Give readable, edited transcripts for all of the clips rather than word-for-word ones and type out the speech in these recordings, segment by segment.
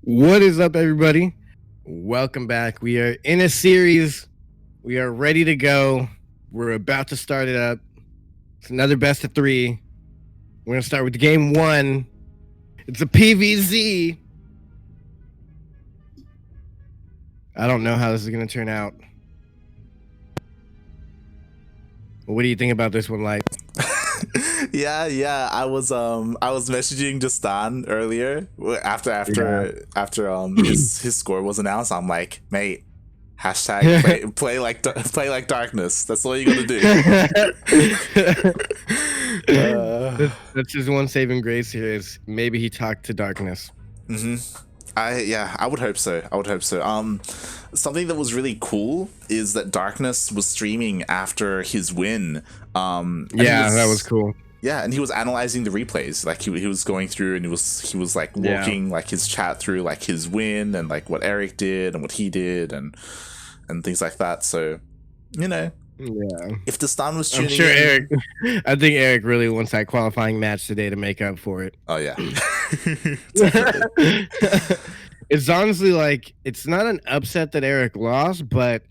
What is up, everybody? Welcome back. We are in a series. We are ready to go. We're about to start it up. It's another best of 3. We're going to start with game 1. It's a PVZ. I don't know how this is going to turn out. What do you think about this one, Light? Yeah. I was messaging Dastan earlier after his score was announced. I'm like, mate, hashtag play like darkness. That's all you gotta do. That's his one saving grace here is maybe he talked to darkness. I would hope so. Something that was really cool is that Darkness was streaming after his win. That was cool. Yeah, and he was analyzing the replays. Like he was going through and he was like walking like his chat through like his win and like what Erik did and what he did and things like that. So, you know, if Dastan was tuning in, I think Erik really wants that qualifying match today to make up for it. Oh yeah. It's honestly like it's not an upset that Erik lost, but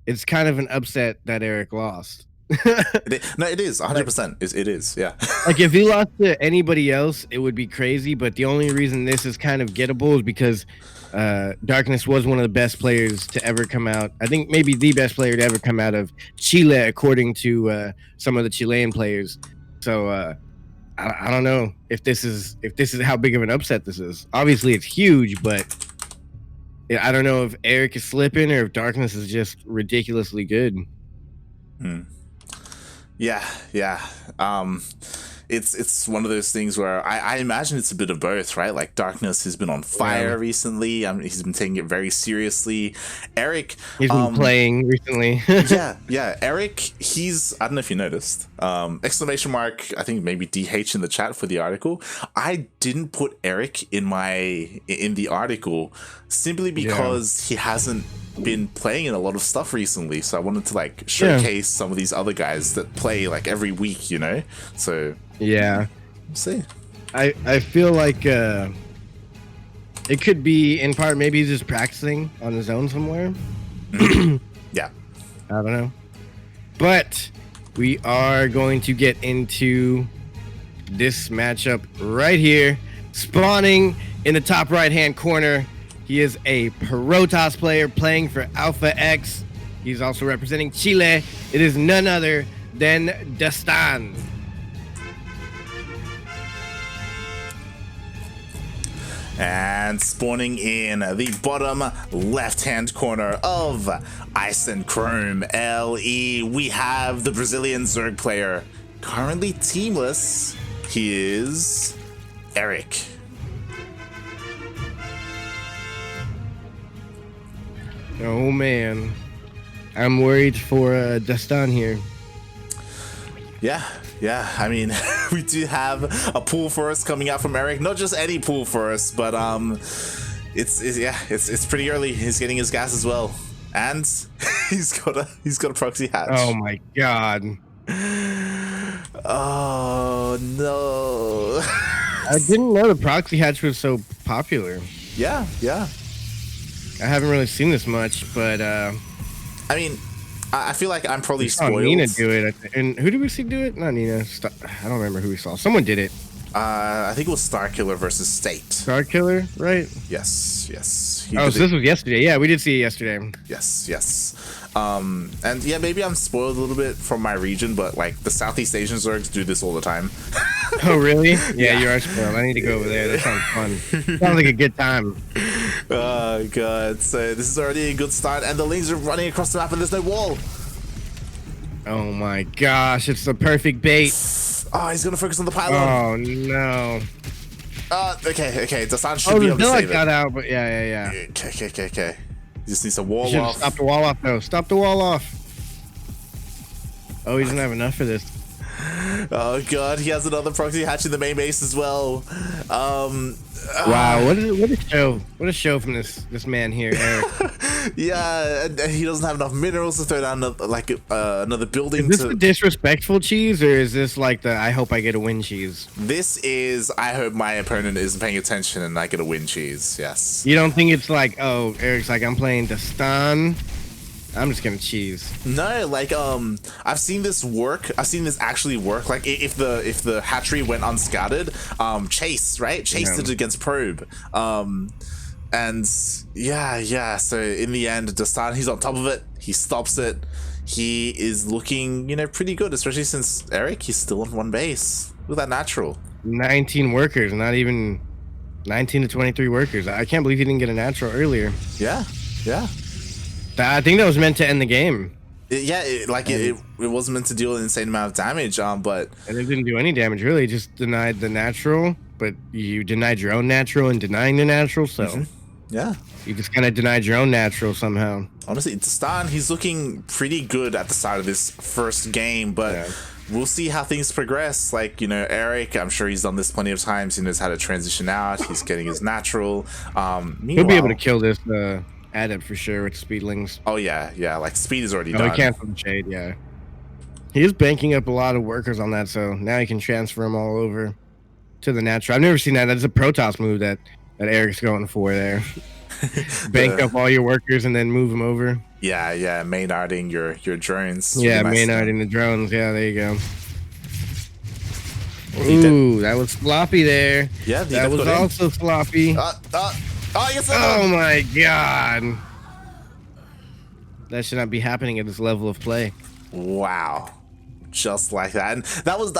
it's kind of an upset that Erik lost. No, it is 100%. It is, yeah. Like if he lost to anybody else, it would be crazy. But the only reason this is kind of gettable is because Darkness was one of the best players to ever come out. I think maybe the best player to ever come out of Chile, according to some of the Chilean players. So I don't know if this is how big of an upset this is. Obviously, it's huge, but I don't know if Erik is slipping or if Darkness is just ridiculously good. Yeah. It's one of those things where I imagine it's a bit of both, right? Like Darkness has been on fire recently. He's been taking it very seriously. Erik, he's been playing recently. yeah. Erik, I don't know if you noticed. Exclamation mark, I think maybe DH in the chat for the article. I didn't put Erik in the article simply because he hasn't been playing in a lot of stuff recently, so I wanted to like showcase some of these other guys that play like every week, you know. So we'll see. I feel like it could be in part maybe he's just practicing on his own somewhere. Yeah, I don't know, but we are going to get into this matchup right here. Spawning in the top right hand corner, he is a Protoss player playing for Alpha X. He's also representing Chile. It is none other than Dastan. And spawning in the bottom left-hand corner of Ice and Chrome LE, we have the Brazilian Zerg player, currently teamless. He is Erik. Oh man, I'm worried for Dastan here. Yeah. I mean, we do have a pull for us coming out from Erik. Not just any pull for us, but it's pretty early. He's getting his gas as well, and he's got a proxy hatch. Oh my god. Oh no. I didn't know the proxy hatch was so popular. Yeah. I haven't really seen this much, but I mean, I feel like I'm probably spoiled. Nina do it, and who did we see do it? Not Nina. I don't remember who we saw. Someone did it. I think it was Starkiller versus State. Starkiller, right? Yes. So this was yesterday. Yeah, we did see it yesterday. Yes. And yeah, maybe I'm spoiled a little bit from my region, but like the Southeast Asian Zergs do this all the time. Oh really? Yeah, you are spoiled. I need to go over there. That sounds fun. Sounds like a good time. Oh god. So this is already a good start, and the Lings are running across the map, and there's no wall. Oh my gosh, it's the perfect bait. Oh, he's gonna focus on the pylon. Oh no. Okay. Dastan should be able to save it. Got out, but yeah. Okay. He just needs to wall off. Stop the wall off, though. Stop the wall off. Oh, he doesn't have enough for this. Oh god, he has another proxy hatch in the main base as well. Wow, what a show! What a show from this man here, Erik. Yeah, and he doesn't have enough minerals to throw down another building. Is this the disrespectful cheese, or is this like the I hope I get a win cheese? This is I hope my opponent isn't paying attention and I get a win cheese. Yes. You don't think it's like, oh, Eric's like, I'm playing Dastan, I'm just gonna cheese. No, like I've seen this work. I've seen this actually work. Like if the hatchery went unscouted, Chase, right? Chase did it against Probe. And yeah. So in the end, Dastan, he's on top of it. He stops it. He is looking, pretty good, especially since Erik, he's still on one base. Look at that natural. 19 workers, not even 19 to 23 workers. I can't believe he didn't get a natural earlier. Yeah. I think that was meant to end the game. It wasn't meant to deal an insane amount of damage, but... And it didn't do any damage, really. It just denied the natural, but you denied your own natural and denying the natural, so... Yeah. You just kind of denied your own natural somehow. Honestly, Dastan, he's looking pretty good at the start of this first game, but we'll see how things progress. Like, Erik, I'm sure he's done this plenty of times. He knows how to transition out. He's getting his natural. He'll be able to kill this... Adept for sure with speedlings. Oh yeah, like speed is already done. He can't from shade, yeah. He is banking up a lot of workers on that, so now he can transfer them all over to the natural. I've never seen that. That's a Protoss move that Erik's going for there. Bank up all your workers and then move them over. Yeah, Maynarding your drones. Yeah, Maynarding the drones. Yeah, there you go. Ooh, that was sloppy there. Yeah, that was also sloppy. Oh my god. That should not be happening at this level of play. Wow. Just like that. And that was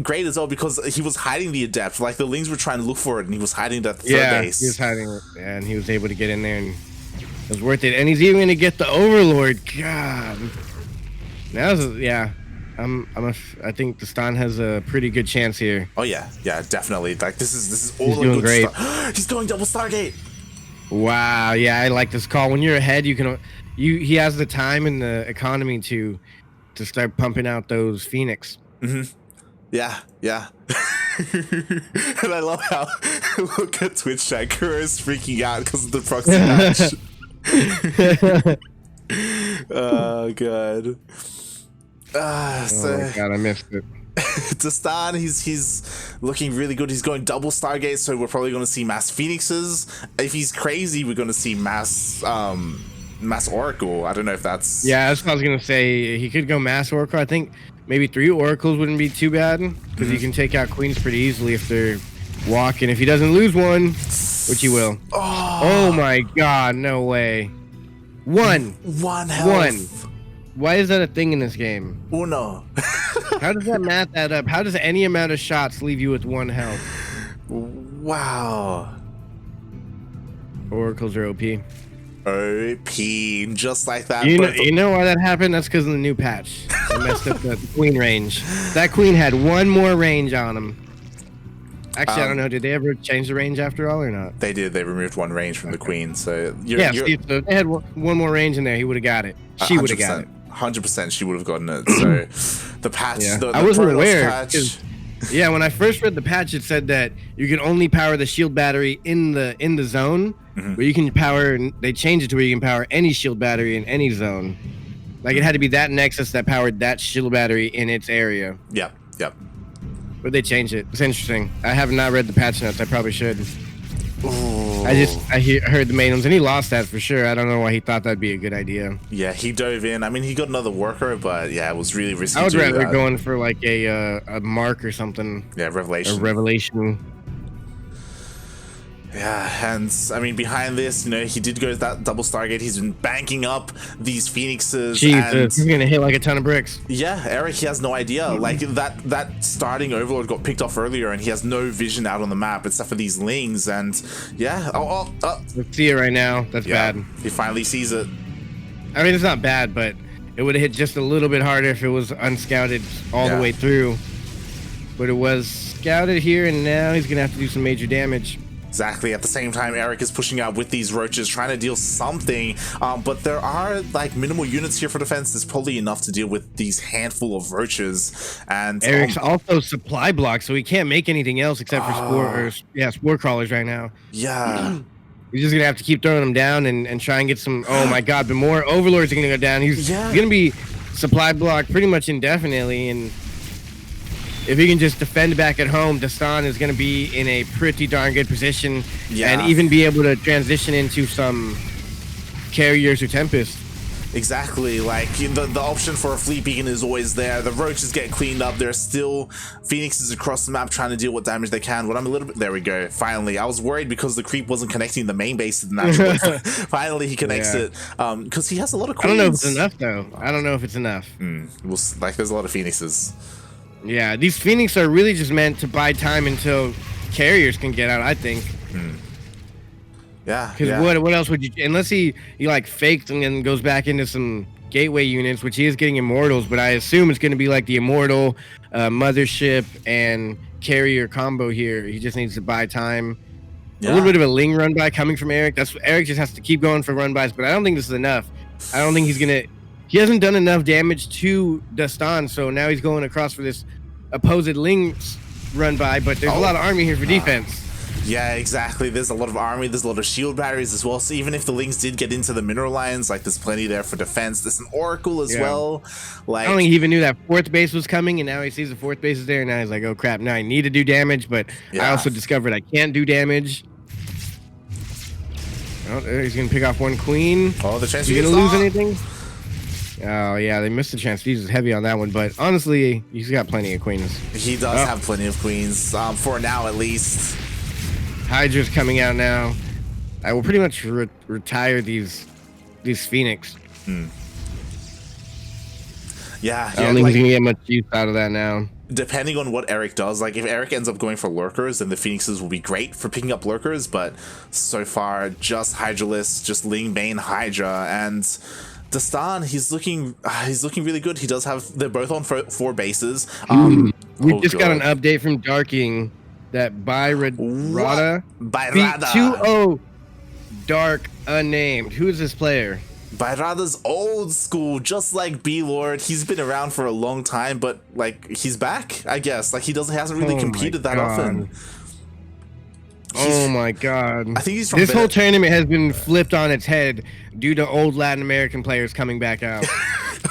great as well because he was hiding the adept. Like the Lings were trying to look for it and he was hiding that third base. He was hiding it. Yeah, and he was able to get in there and it was worth it. And he's even gonna get the Overlord. God. Now I think Dastan has a pretty good chance here. Oh yeah, definitely. Like this is all he's doing great. He's going double Stargate. Wow, yeah, I like this call. When you're ahead, he has the time and the economy to start pumping out those Phoenix. Yeah. And I love how look at Twitch chat. Kuro is freaking out because of the proxy match. Oh god. Oh my god, I missed it. Dastan, he's looking really good. He's going double Stargate, so we're probably going to see mass Phoenixes. If he's crazy, we're going to see mass Oracle. I don't know if that's... Yeah, that's what I was going to say. He could go mass Oracle. I think maybe 3 Oracles wouldn't be too bad, because you can take out Queens pretty easily if they're walking. If he doesn't lose one, which he will. Oh my god, no way. One health. Why is that a thing in this game? Uno. How does that math add up? How does any amount of shots leave you with 1 health? Wow. Oracles are OP. OP, just like that. You know why that happened? That's because of the new patch. They messed up the queen range. That queen had 1 more range on him. Actually, I don't know. Did they ever change the range after all or not? They did. They removed 1 range from the queen. So so if they had 1 more range in there, he would have got it. She would have got it. 100% she would have gotten it. So the patch, the I wasn't aware. Patch. Yeah, when I first read the patch, it said that you can only power the shield battery in the zone, but you can power. They changed it to where you can power any shield battery in any zone. Like it had to be that Nexus that powered that shield battery in its area. Yep. But they changed it. It's interesting. I have not read the patch notes. I probably should. Ooh. I heard the main ones, and he lost that for sure. I don't know why he thought that'd be a good idea. Yeah, he dove in. I mean, he got another worker, but yeah, it was really risky. I would rather going for like a mark or something. Yeah, revelation. A revelation. Yeah, and I mean, behind this, he did go to that double Stargate. He's been banking up these Phoenixes. Jesus, he's gonna hit like a ton of bricks. Yeah, Erik, he has no idea. Like that starting Overlord got picked off earlier, and he has no vision out on the map except for these Lings. And yeah, let's see it right now. That's bad. He finally sees it. I mean, it's not bad, but it would have hit just a little bit harder if it was unscouted all the way through. But it was scouted here, and now he's gonna have to do some major damage. Exactly. At the same time, Erik is pushing out with these roaches, trying to deal something. But there are like minimal units here for defense. There's probably enough to deal with these handful of roaches. And Erik's also supply blocked, so he can't make anything else except for spore crawlers right now. Yeah. He's just gonna have to keep throwing them down and try and get some. Oh my God! The more overlords are gonna go down. He's gonna be supply blocked pretty much indefinitely, and if he can just defend back at home, Dastan is going to be in a pretty darn good position and even be able to transition into some carriers or Tempest. Exactly. Like the option for a fleet beacon is always there. The roaches get cleaned up. There's still phoenixes across the map trying to deal with damage they can. What I'm a little bit, there we go. Finally, I was worried because the creep wasn't connecting the main base to the natural. Finally, he connects it. Because he has a lot of queens. I don't know if it's enough though. I don't know if it's enough. Like there's a lot of phoenixes. Yeah, these Phoenix are really just meant to buy time until carriers can get out, I think. Yeah. Because what else would you, unless he like faked and then goes back into some gateway units, which he is getting immortals, but I assume it's going to be like the immortal, mothership, and carrier combo here. He just needs to buy time. A little bit of a Ling run by coming from Erik. That's what Erik just has to keep going for run bys, but I don't think this is enough. I don't think he hasn't done enough damage to Dastan, so now he's going across for this opposed Ling run by, but there's a lot of army here for defense. Yeah, exactly. There's a lot of army, there's a lot of shield batteries as well, so even if the Lings did get into the mineral lines, like there's plenty there for defense. There's an Oracle as well. Like, I don't think he even knew that fourth base was coming, and now he sees the fourth base is there, and now he's like, oh crap, now I need to do damage, but I also discovered I can't do damage. Oh, he's gonna pick off one queen. Oh, the chance he's gonna lose anything? Oh yeah, they missed the chance. He's heavy on that one, but honestly, he's got plenty of queens. He does have plenty of queens, for now at least. Hydra's coming out now. I will pretty much retire these Phoenix. Yeah, I don't think he's gonna get much use out of that now. Depending on what Erik does, like if Erik ends up going for lurkers, then the Phoenixes will be great for picking up lurkers, but so far just Hydraless, just Ling Bane Hydra, and Dastan, he's looking really good. He does have, they're both on 4 bases. We just got an update from Darking that Bayrada beat 2-0 Dark Unnamed. Who is this player? Bayrada's old school, just like B-Lord. He's been around for a long time, but like he's back, I guess. Like he hasn't really competed that often. Oh my God! I think he's from this whole tournament has been flipped on its head due to old Latin American players coming back out.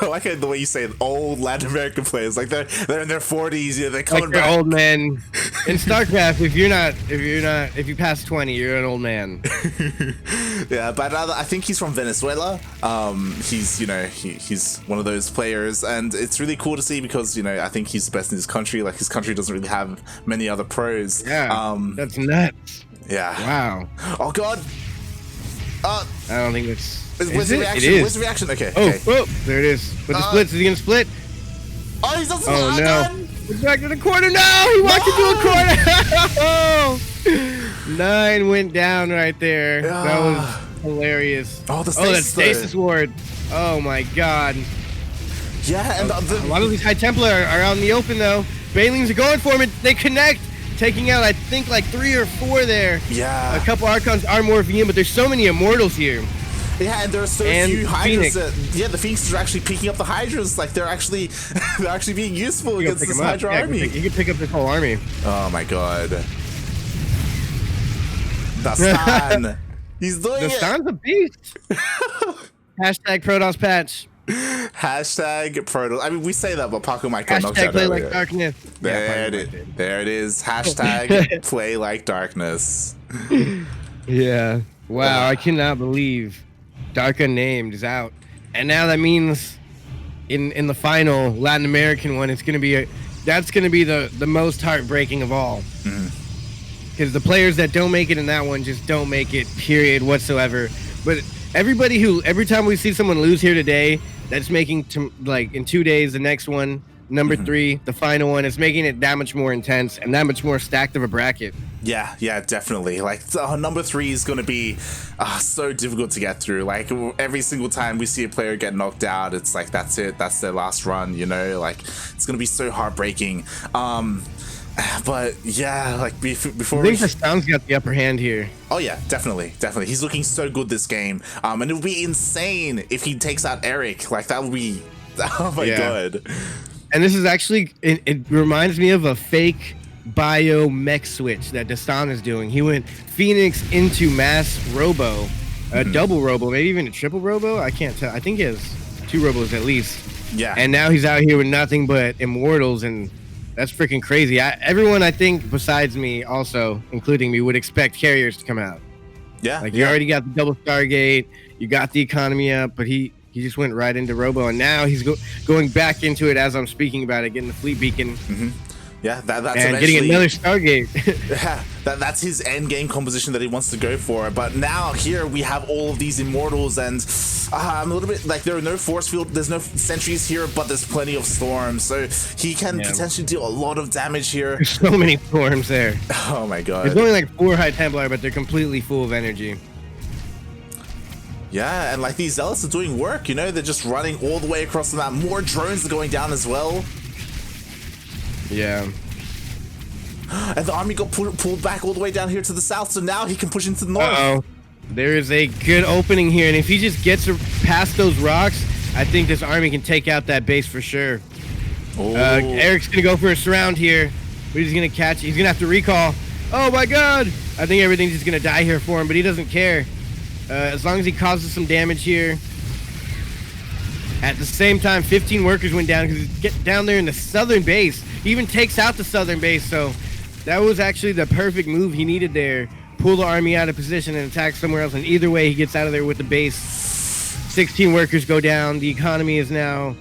I like the way you say it, old Latin American players, like they're in their 40s, yeah, they're coming like back. Old men in StarCraft. If you pass 20, you're an old man. Yeah, but I think he's from Venezuela. He's he's one of those players, and it's really cool to see because I think he's the best in his country. Like his country doesn't really have many other pros. Yeah, that's nuts. Yeah. Wow. Oh God. I don't think it's. Where's the reaction? It is. Where's the reaction? Okay. Oh, there it is. But the splits, is he gonna split? Oh, he's not Oh no! He's back to the corner. No, he walked into a corner. 9 went down right there. That was hilarious. Oh, that's Stasis Ward. Oh my God. Yeah, and a lot of these High Templar are out in the open though. Banelings are going for him. They connect, taking out I think like 3 or 4 there. Yeah. A couple Archons are morphing in, but there's so many Immortals here. Yeah, and there are so few Hydras that, the Phoenixes are actually picking up the Hydras. Like they're actually being useful against this Hydra army. You can pick up this whole army. Oh my God. Dastan. He's doing Dastan's a beast. Hashtag Protoss patch. Hashtag Protoss. I mean, we say that, but Paco might got knocked out play earlier. like darkness. There it is. Hashtag play like darkness. Yeah. Wow, I cannot believe Dark Unnamed is out, and now that means in the final Latin American one, it's gonna be the most heartbreaking of all, because the players that don't make it in that one just don't make it, period, whatsoever. But every time we see someone lose here today, that's making like in 2 days the next one, number 3, the final one, is making it that much more intense and that much more stacked of a bracket. Yeah, definitely. Like number 3 is going to be so difficult to get through. Like every single time we see a player get knocked out, it's like that's it. That's their last run. Like it's going to be so heartbreaking. But yeah, like before I think Dastan's got the upper hand here. Oh yeah, definitely. He's looking so good this game. And it would be insane if he takes out Erik. Like that would be, oh my god. And this is actually, it reminds me of a fake bio mech switch that Dastan is doing. He went Phoenix into mass robo, a double robo, maybe even a triple robo. I can't tell. I think he has 2 robos at least. Yeah. And now he's out here with nothing but immortals, and that's freaking crazy. Everyone, I think, besides me, also including me, would expect carriers to come out. Yeah. Like you already got the double Stargate, you got the economy up, but he just went right into robo, and now he's going back into it as I'm speaking about it, getting the fleet beacon. Yeah, that's and getting another Stargate. Yeah, that's his end game composition that he wants to go for. But now here we have all of these immortals, and I'm a little bit like there are no force field, there's no sentries here, but there's plenty of storms, so he can potentially deal a lot of damage here. There's so many storms there. Oh my god. There's only like 4 High Templar, but they're completely full of energy. Yeah, and like these zealots are doing work, you know, they're just running all the way across the map. More drones are going down as well. Yeah. And the army got pulled back all the way down here to the south, so now he can push into the north. Uh-oh. There is a good opening here, and if he just gets past those rocks, I think this army can take out that base for sure. Erik's gonna go for a surround here, but he's gonna catch. He's gonna have to recall. Oh my god! I think everything's just gonna die here for him, but he doesn't care. As long as he causes some damage here. At the same time, 15 workers went down because he's getting down there in the southern base. He even takes out the southern base, so that was actually the perfect move he needed there. Pull the army out of position and attack somewhere else, and either way, he gets out of there with the base. 16 workers go down. The economy is now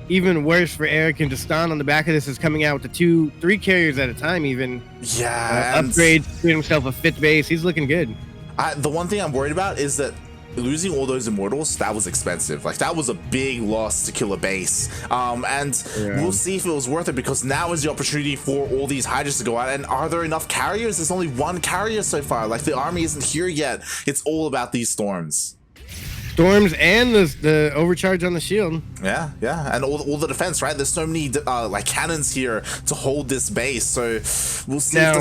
even worse for Erik, and Dastan on the back of this is coming out with the 3 carriers at a time even. Yeah. Upgrade, create himself a 5th base. He's looking good. The one thing I'm worried about is that losing all those immortals, that was expensive. Like that was a big loss to kill a base. We'll see if it was worth it, because now is the opportunity for all these Hydras to go out. And are there enough carriers? There's only 1 carrier so far. Like the army isn't here yet. It's all about these storms. Storms and the overcharge on the shield. Yeah, and all the defense, right? There's so many like cannons here to hold this base. So we'll see. Now,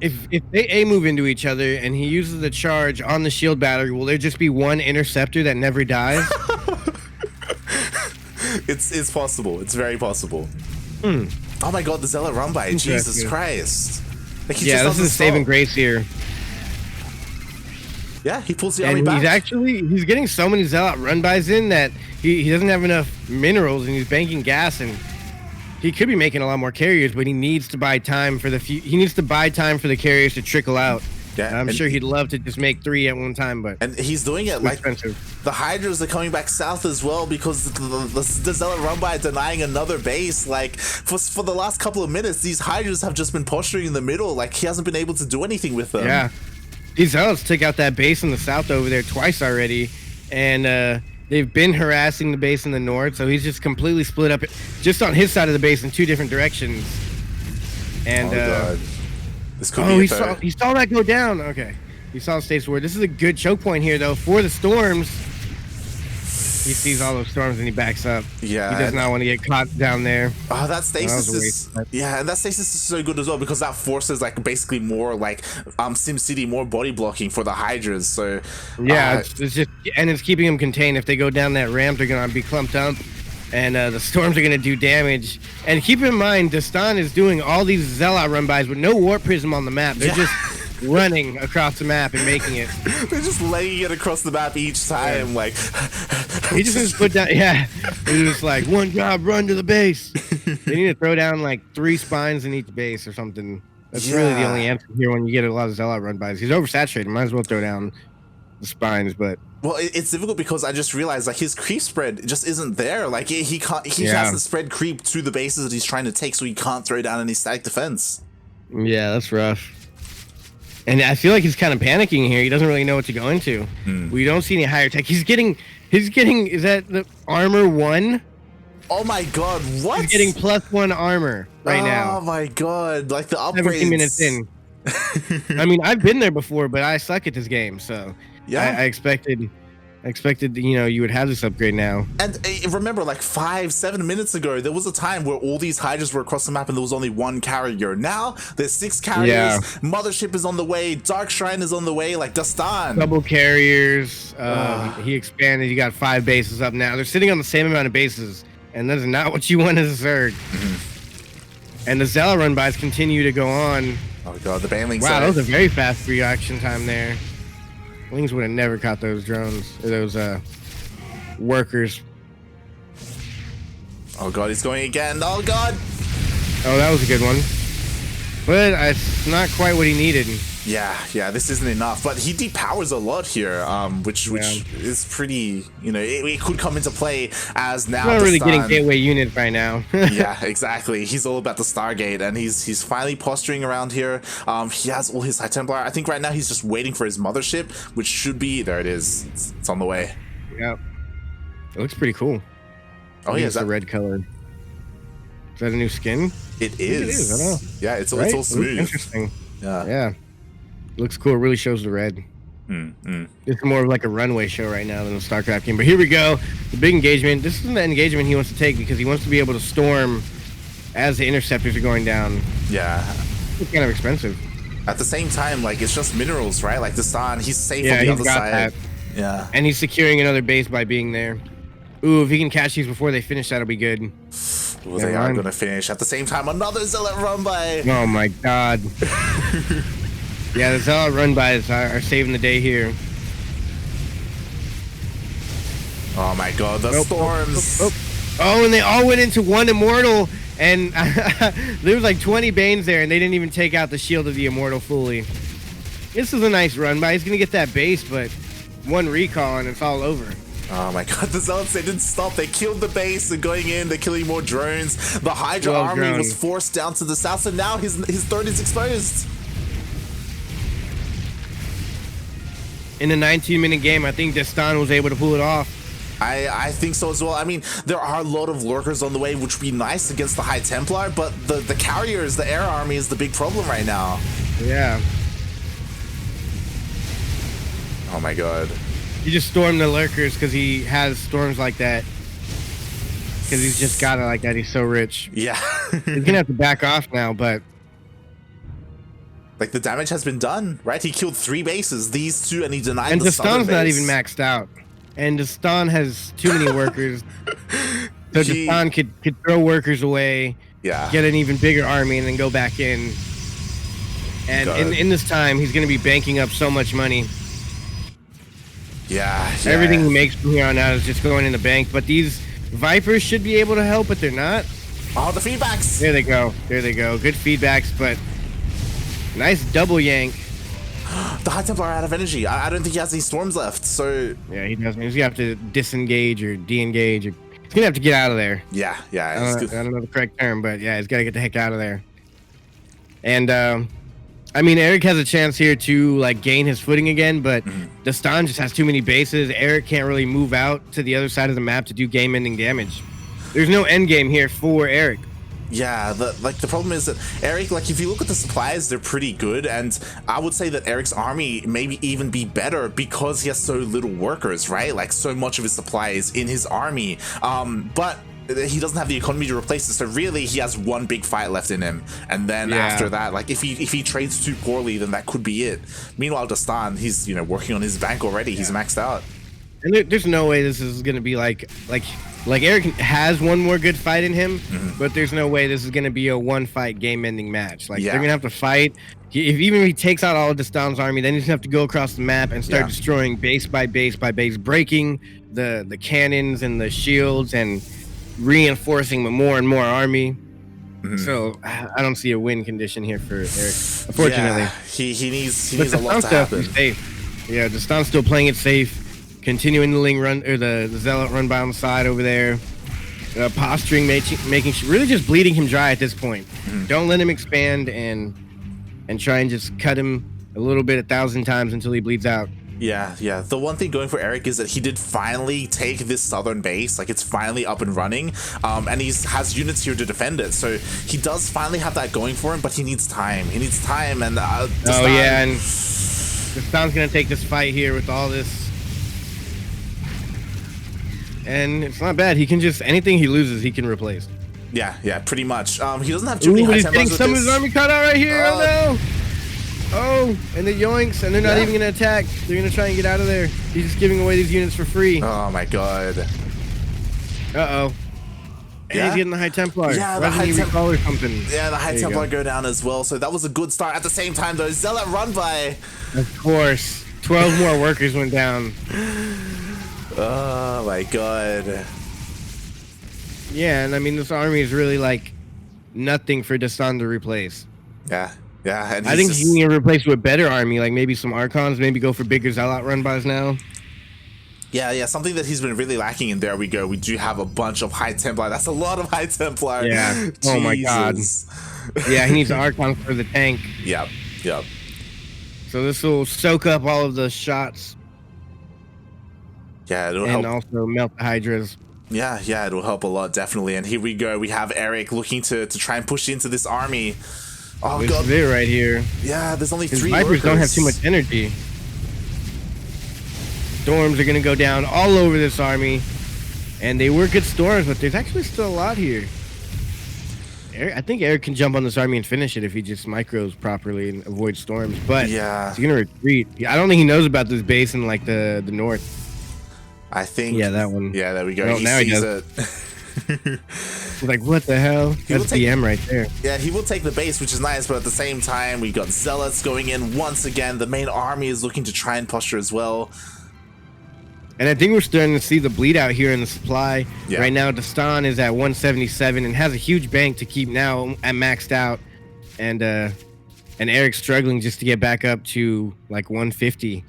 if if they A move into each other and he uses the charge on the shield battery, will there just be 1 interceptor that never dies? It's possible. It's very possible. Oh my god, the zealot run by. Jesus Christ. Like, this is saving grace here. Yeah, he pulls the army back. He's getting so many zealot run-bys in that he doesn't have enough minerals, and he's banking gas, and he could be making a lot more carriers, but he needs to buy time for the carriers to trickle out. Yeah, I'm sure he'd love to just make 3 at one time, but he's doing it like expensive. The Hydras are coming back south as well, because the zealot run by denying another base. Like for the last couple of minutes, these Hydras have just been posturing in the middle. Like he hasn't been able to do anything with them. Yeah. These zealots took out that base in the south over there twice already, and they've been harassing the base in the north, so he's just completely split up just on his side of the base in 2 different directions. And God. This could be he saw that go down. Okay, he saw States War. This is a good choke point here though for the storms. He sees all those storms and he backs up. Yeah, he does not want to get caught down there. Oh, that stasis is and that stasis is so good as well, because that forces like basically more like SimCity, more body blocking for the Hydras. So yeah, it's just, and it's keeping them contained. If they go down that ramp, they're gonna be clumped up, and the storms are gonna do damage. And keep in mind, Dastan is doing all these zealot run-bys with no warp prism on the map. They're just running across the map and making it. They're just laying it across the map each time. Like he just put down. Yeah, he's just like, one job, run to the base. They need to throw down like 3 spines in each base or something. That's really the only answer here when you get a lot of zealot run-bys. He's oversaturated. Might as well throw down the spines, but. Well, it's difficult because I just realized like his creep spread just isn't there. Like he hasn't spread creep to the bases that he's trying to take, so he can't throw down any static defense. Yeah, that's rough. And I feel like he's kind of panicking here. He doesn't really know what to go into. We don't see any higher tech. He's getting, is that the armor 1? Oh my god, what? He's getting +1 armor right now. Oh my god, like the upgrades. 17 minutes in. I mean, I've been there before, but I suck at this game, so yeah, I expected I expected, you know, you would have this upgrade now. And remember, like 5-7 minutes ago, there was a time where all these Hydras were across the map and there was only one carrier. Now there's 6 carriers. Yeah. Mothership is on the way. Dark Shrine is on the way. Like Dastan. Double carriers. He expanded. You got 5 bases up now. They're sitting on the same amount of bases, and that's not what you want as a Zerg. And the Zella run-bys continue to go on. Oh god, the banelings. Wow, that was a very fast reaction time there. Lings would have never caught those drones, or those workers. Oh god, he's going again. Oh god. Oh, that was a good one. But it's not quite what he needed. Yeah, this isn't enough. But he depowers a lot here, which is pretty, you know, it could come into play as now. He's not really getting gateway units right now. Yeah, exactly. He's all about the Stargate, and he's finally posturing around here. He has all his High Templar. I think right now he's just waiting for his mothership, which should be, there it is. It's on the way. Yep. It looks pretty cool. Oh yeah, it's the red color. Is that a new skin? It is. It is, I don't know. Yeah, it's Right? all smooth. Interesting. Yeah. Looks cool. It really shows the red. It's more of like a runway show right now than a StarCraft game. But here we go. The big engagement. This isn't the engagement he wants to take because he wants to be able to storm as the interceptors are going down. Yeah. It's kind of expensive. At the same time, like, it's just minerals, right? Like Dastan, he's safe Yeah, on the he's other got side. that. Yeah. And he's securing another base by being there. Ooh, if he can catch these before they finish, that'll be good. Well, they are going to finish. At the same time, another Zealot run by. Oh my god. Yeah, the Zealot run-bys are saving the day here. Oh my god, the storms. Oh, and they all went into one Immortal, and there was like 20 Banes there, and they didn't even take out the shield of the Immortal fully. This is a nice run-by. He's going to get that base, but one recall, and it's all over. Oh my god, the Zealots, they didn't stop. They killed the base. They're going in. They're killing more drones. The Hydra army was forced down to the south, and now his throne is exposed. In a 19-minute game, I think Dastan was able to pull it off. I think so as well. I mean, there are a lot of lurkers on the way, which would be nice against the High Templar, but the carriers, the air army is the big problem right now. Yeah. Oh my god. He just stormed the lurkers because he has storms like that. Because he's just got it like that. He's so rich. Yeah. He's going to have to back off now, but... Like, the damage has been done, right? He killed 3 bases, these 2, and he denied and the southern Dastan's base. not even maxed out. And Dastan has too many workers. So Dastan could throw workers away, get an even bigger army, and then go back in. And in this time, he's going to be banking up so much money. Yeah. Everything he makes from here on out is just going in the bank. But these Vipers should be able to help, but they're not. Oh, the feedbacks. There they go. There they go. Good feedbacks, but nice double yank. The High Templar are out of energy. I don't think he has any storms left, so... Yeah, he doesn't. He's going to have to disengage or de-engage. Or... He's going to have to get out of there. Yeah. I don't know the correct term, but yeah, he's got to get the heck out of there. And, I mean, Erik has a chance here to, like, gain his footing again, but Dastan just has too many bases. Erik can't really move out to the other side of the map to do game-ending damage. There's no end game here for Erik. Yeah, the problem is that Erik, like, if you look at the supplies, they're pretty good, and I would say that Erik's army maybe even be better because he has so little workers, right? Like, so much of his supply is in his army, but he doesn't have the economy to replace it, so really he has one big fight left in him, and then after that, like, if he trades too poorly, then that could be it. Meanwhile, Dastan, he's, you know, working on his bank already. He's maxed out. And there's no way this is gonna be like Erik has one more good fight in him, but there's no way this is gonna be a one-fight game-ending match. Like, they're gonna have to fight. Even if he takes out all of Dastan's army, then he's gonna have to go across the map and start destroying base by base by base, breaking the cannons and the shields and reinforcing more and more army. So I don't see a win condition here for Erik, unfortunately. He needs a lot to happen. Safe. Yeah, Dastan's still playing it safe. Continuing the Ling run, or the Zealot run by on the side over there. Posturing, making really just bleeding him dry at this point. Don't let him expand and try and just cut him a little bit 1,000 times until he bleeds out. Yeah. The one thing going for Erik is that he did finally take this southern base. Like, it's finally up and running, and he has units here to defend it. So he does finally have that going for him, but he needs time. He needs time, and and Dastan's gonna take this fight here with all this and it's not bad. He can just anything he loses, he can replace. Yeah, pretty much. He doesn't have too many Ooh, high he's Templars getting with some of this. his army cut out right here. Oh no! Oh, and the yoinks, and they're not even gonna attack. They're gonna try and get out of there. He's just giving away these units for free. Oh my god. Uh-oh. And he's getting the High Templar. Yeah, the High Templar or something. Yeah, the High Templar go down as well. So that was a good start. At the same time, though, Zealot run by. Of course. 12 more workers went down. Oh my god. Yeah, and I mean, this army is really like nothing for Dastan to replace. Yeah. And I think he can replace with a better army, like maybe some Archons, maybe go for bigger Zealot run-bys now. Yeah, something that he's been really lacking, and there we go. We do have a bunch of High Templar. That's a lot of High Templar. Yeah. Oh my god. Yeah, he needs an Archon for the tank. Yep. So this will soak up all of the shots. Yeah, it'll and help. Also melt the Hydras. Yeah, it'll help a lot, definitely. And here we go. We have Erik looking to try and push into this army. Oh this god. Is it right here. Yeah, there's only His 3 Vipers workers. don't have too much energy. Storms are gonna go down all over this army, and they were good storms, but there's actually still a lot here. I think Erik can jump on this army and finish it if he just micros properly and avoids storms. But he's gonna retreat. I don't think he knows about this base in like the north. I think. Yeah, that one. Yeah, there we go. Well, he now sees he it. He's like, what the hell? That's BM right there. Yeah, he will take the base, which is nice, but at the same time, we got Zealots going in once again. The main army is looking to try and posture as well. And I think we're starting to see the bleed out here in the supply. Yeah. Right now, Dastan is at 177 and has a huge bank to keep now at maxed out. And Erik's struggling just to get back up to like 150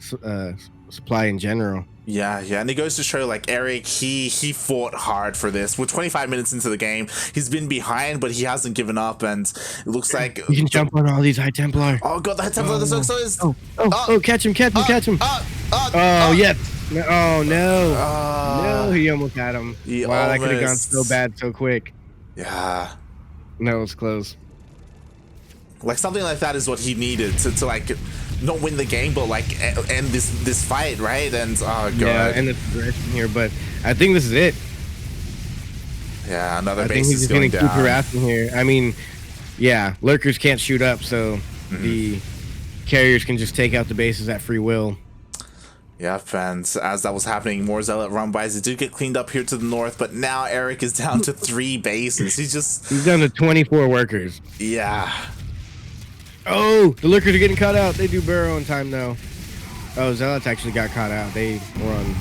supply in general. Yeah, and it goes to show like Erik, he fought hard for this. We're 25 minutes into the game. He's been behind, but he hasn't given up, and it looks like you can jump on all these High Templar. Oh god, the High Templar, the so is. Oh, catch him. Oh, yes. No, oh, no. No, he almost had him. Wow, that could have gone so bad so quick. Yeah. No, it was close. Like something like that is what he needed to like not win the game, but like end this fight, right? And oh god. Yeah, and the progression here, but I think this is it. Yeah, another I base think he's is just going gonna down. keep harassing here. I mean, yeah, lurkers can't shoot up, so the carriers can just take out the bases at free will. Yeah, fans, as that was happening, more Zealot run-bys. It did get cleaned up here to the north, but now Erik is down to 3 bases. He's down to 24 workers. Yeah. Oh, the lurkers are getting caught out. They do burrow in time, though. Oh, Zealots actually got caught out. They were on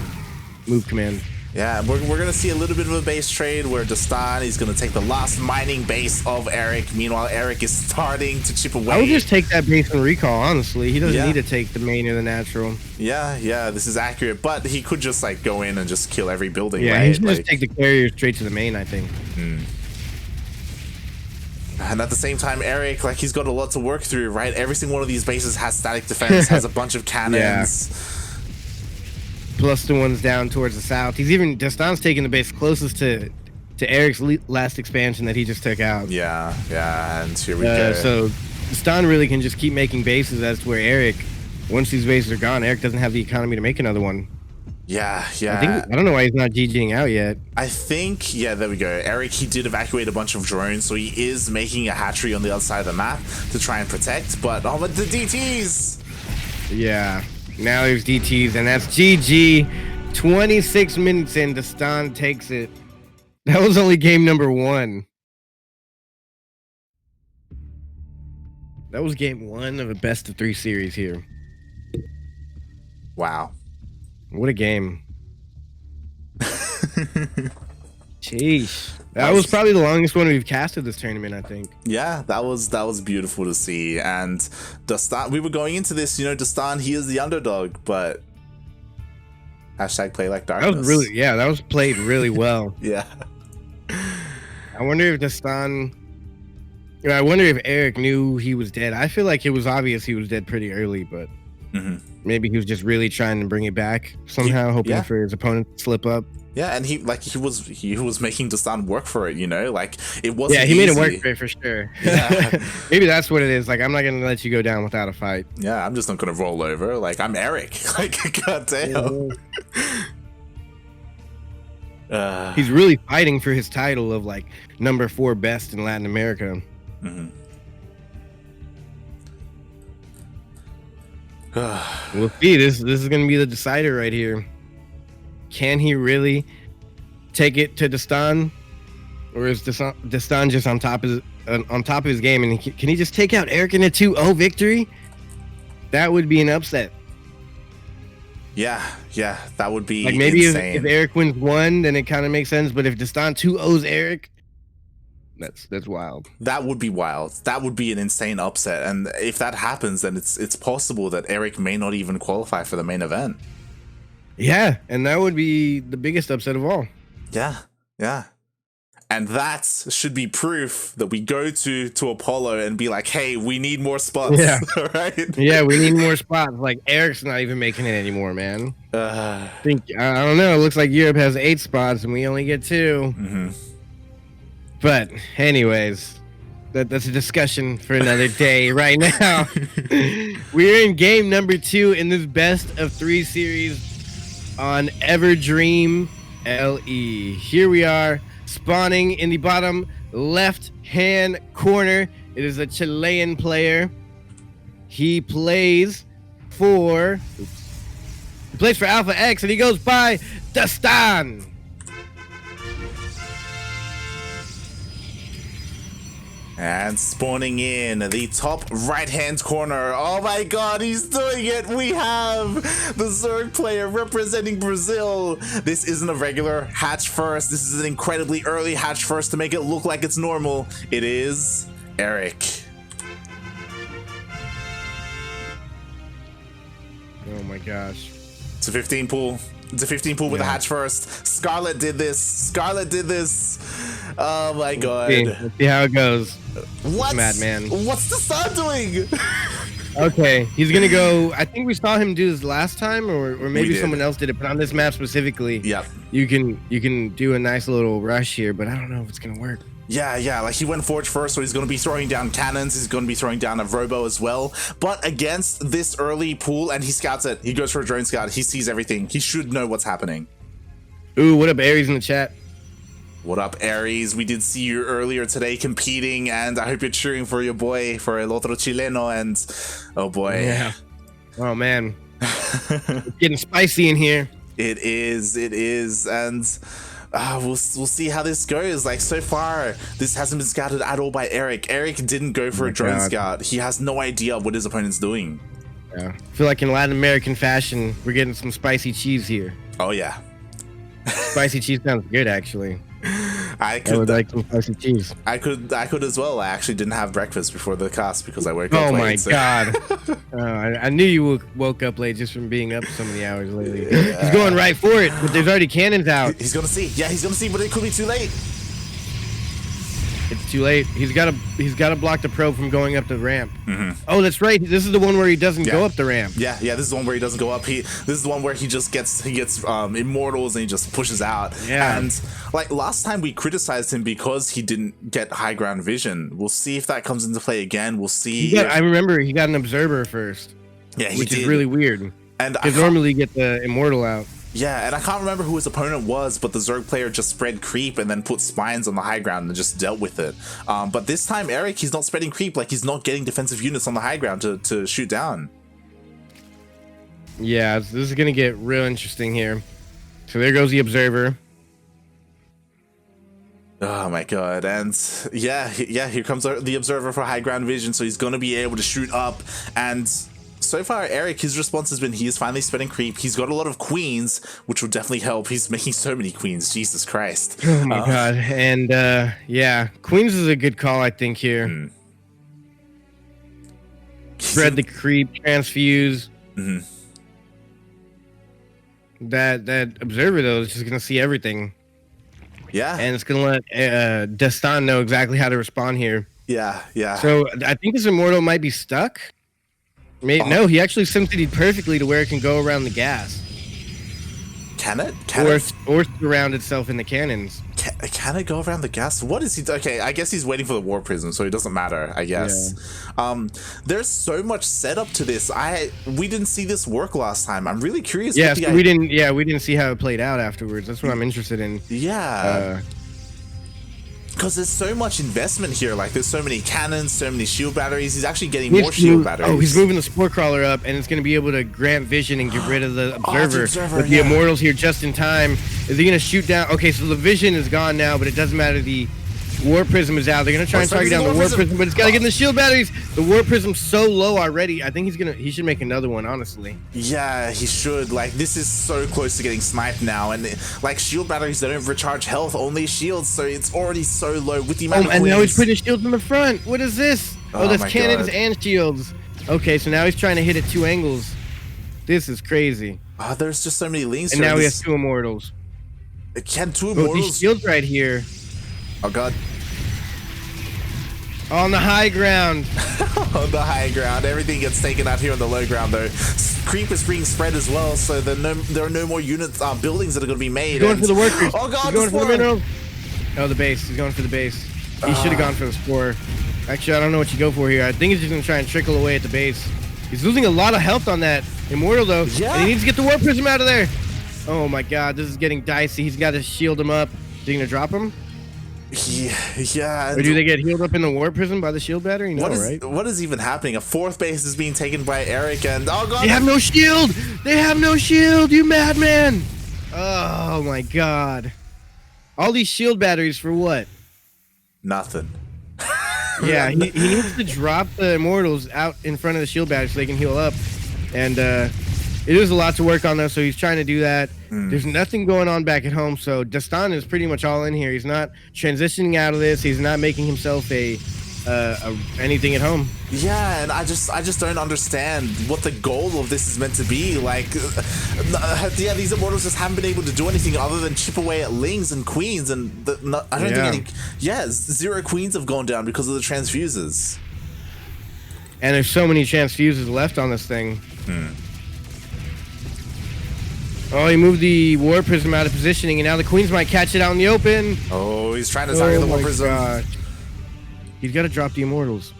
move command. Yeah, we're going to see a little bit of a base trade where Dastan is going to take the last mining base of Erik. Meanwhile, Erik is starting to chip away. I would just take that base and recall, honestly. He doesn't need to take the main or the natural. Yeah, this is accurate. But he could just like go in and just kill every building, yeah, right? he should just take the carrier straight to the main, I think. And at the same time, Erik, like, he's got a lot to work through, right? Every single one of these bases has static defense, has a bunch of cannons. Plus the ones down towards the south. Dastan's taking the base closest to Erik's last expansion that he just took out. Yeah, and here we go. So Dastan really can just keep making bases as to where Erik, once these bases are gone, Erik doesn't have the economy to make another one. Yeah. I don't know why he's not GGing out yet. I think, yeah, there we go. Erik, he did evacuate a bunch of drones, so he is making a hatchery on the other side of the map to try and protect, but but the DTs! Yeah, now there's DTs, and that's GG. 26 minutes in, Dastan takes it. That was only game number 1. That was game 1 of a best-of-3 series here. Wow. What a game. Sheesh. That was probably the longest one we've casted this tournament, I think. Yeah, that was beautiful to see. And Dastan, we were going into this, Dastan, he is the underdog, but hashtag play like darkness. That was played really well. Yeah. I wonder if Dastan... I wonder if Erik knew he was dead. I feel like it was obvious he was dead pretty early, but maybe he was just really trying to bring it back somehow, hoping for his opponent to slip up. Yeah, and he was making Dastan work for it, like it wasn't. Yeah, he made it work for it for sure. Yeah. Maybe that's what it is. Like, I'm not gonna let you go down without a fight. Yeah, I'm just not gonna roll over. Like, I'm Erik. Like, goddamn. He's really fighting for his title of like #4 best in Latin America. We'll see. This is going to be the decider right here. Can he really take it to Dastan, or is Dastan just on top of his game? And can he just take out Erik in a 2-0 victory? That would be an upset. Yeah, that would be like maybe insane. If Erik wins 1, then it kind of makes sense. But if Dastan 2-0s Erik, that's wild. That would be wild. That would be an insane upset. And if that happens, then it's possible that Erik may not even qualify for the main event. Yeah, and that would be the biggest upset of all. Yeah. And that should be proof that we go to Apollo and be like, hey, we need more spots. Yeah. Right? Yeah, we need more spots. Like, Erik's not even making it anymore, man. I don't know. It looks like Europe has 8 spots and we only get 2. But anyways, that's a discussion for another day. Right now, we're in game number 2 in this best of 3 series on Everdream LE. Here we are, spawning in the bottom left-hand corner. It is a Chilean player. He plays for Alpha X, and he goes by Dastan. And spawning in the top right-hand corner. Oh my god, he's doing it! We have the Zerg player representing Brazil. This isn't a regular hatch first. This is an incredibly early hatch first to make it look like it's normal. It is Erik. Oh my gosh. It's a 15 pool. It's a 15 pool with a hatch first. Scarlet did this. Oh my god. Let's see how it goes. What? Madman. What's the star doing? Okay, he's gonna go. I think we saw him do this last time, or maybe someone else did it. But on this map specifically, you can do a nice little rush here. But I don't know if it's gonna work. Yeah, like he went Forge first, so he's going to be throwing down cannons, he's going to be throwing down a Robo as well, but against this early pool, and he scouts it, he goes for a drone scout, he sees everything, he should know what's happening. Ooh, what up, Aries in the chat? What up, Aries? We did see you earlier today competing, and I hope you're cheering for your boy, for El Otro Chileno, and oh boy. Yeah. Oh man. It's getting spicy in here. It is, and we'll see how this goes. Like, so far, this hasn't been scouted at all by Erik. Erik didn't go for a drone scout. He has no idea what his opponent's doing. Yeah. I feel like in Latin American fashion, we're getting some spicy cheese here. Oh, yeah. Spicy cheese sounds good, actually. I would like some spicy cheese. I could as well. I actually didn't have breakfast before the cast because I woke up late. Oh my god. I knew you woke up late just from being up so many hours lately. Yeah. He's going right for it, but there's already cannons out. He's gonna see. Yeah, he's gonna see, but it could be too late. It's too late. He's got to block the probe from going up the ramp. Oh, that's right. This is the one where he doesn't go up the ramp. Yeah. This is the one where he doesn't go up. This is the one where he gets immortals and he just pushes out. Yeah. And like last time we criticized him because he didn't get high ground vision. We'll see if that comes into play again. We'll see. I remember he got an observer first. Yeah, which is really weird. And because normally get the immortal out. Yeah, and I can't remember who his opponent was, but the Zerg player just spread creep and then put spines on the high ground and just dealt with it. But this time, Erik, he's not spreading creep, like he's not getting defensive units on the high ground to shoot down. Yeah, this is going to get real interesting here. So there goes the observer. Oh my god, and yeah, here comes the observer for high ground vision, so he's going to be able to shoot up, and so far, Erik, his response has been he is finally spreading creep. He's got a lot of queens, which will definitely help. He's making so many queens. Jesus Christ. Oh my god. And yeah, queens is a good call, I think, here. Spread the creep, transfuse. That observer, though, is just going to see everything. Yeah. And it's going to let Dastan know exactly how to respond here. Yeah. So I think this immortal might be stuck. No, he actually simulated perfectly to where it can go around the gas. Can it? Or surround itself in the cannons. Can it go around the gas? What is he? Okay, I guess he's waiting for the war prism, so it doesn't matter, I guess. Yeah. There's so much setup to this. We didn't see this work last time. I'm really curious. Yeah, so we didn't see how it played out afterwards. That's what I'm interested in. Yeah. Because there's so much investment here. Like, there's so many cannons, so many shield batteries. He's actually getting more shield batteries. Oh, he's moving the spore crawler up, and it's going to be able to grant vision and get rid of the observer. With the immortals here just in time. Is he going to shoot down? Okay, so the vision is gone now, but it doesn't matter. The war prism is out. They're going to try and target down the war prism, but it's got to get in the shield batteries. The war prism's so low already. I think he should make another one, honestly. Yeah, he should. Like, this is so close to getting sniped now, and like shield batteries, they don't recharge health, only shields, so it's already so low with the amount of and now he's putting shields in the front. What is this? Oh, that's cannons and shields. Okay, so now he's trying to hit at 2 angles. This is crazy. Oh, there's just so many links. And now he has 2 immortals. Can 2 immortals? These shields right here. Oh god. On the high ground. On the high ground. Everything gets taken out here on the low ground, though. Creep is being spread as well, so there are no more units, buildings that are going to be made. He's going for the workers. Oh god, he's going for the minerals. Oh, the base. He's going for the base. He should have gone for the spore. Actually, I don't know what you go for here. I think he's just going to try and trickle away at the base. He's losing a lot of health on that immortal, though. Yeah. And he needs to get the war prism out of there. Oh my god, this is getting dicey. He's got to shield him up. Is he going to drop him? Yeah. Or do they get healed up in the war prism by the shield battery? No, right? What is even happening? A 4th base is being taken by Erik, and oh god, they have no shield. They have no shield. You madman! Oh my god! All these shield batteries for what? Nothing. Yeah, he needs to drop the immortals out in front of the shield battery so they can heal up, and it is a lot to work on though. So he's trying to do that. There's nothing going on back at home, so Dastan is pretty much all in here. He's not transitioning out of this. He's not making himself a anything at home. Yeah, and I just don't understand what the goal of this is meant to be. Like, yeah, these immortals just haven't been able to do anything other than chip away at lings and queens, and I don't think any. Yeah, 0 queens have gone down because of the transfuses. And there's so many transfuses left on this thing. Oh, he moved the war prism out of positioning, and now the queens might catch it out in the open. Oh, he's trying to target the war prism. Gosh. He's got to drop the immortals.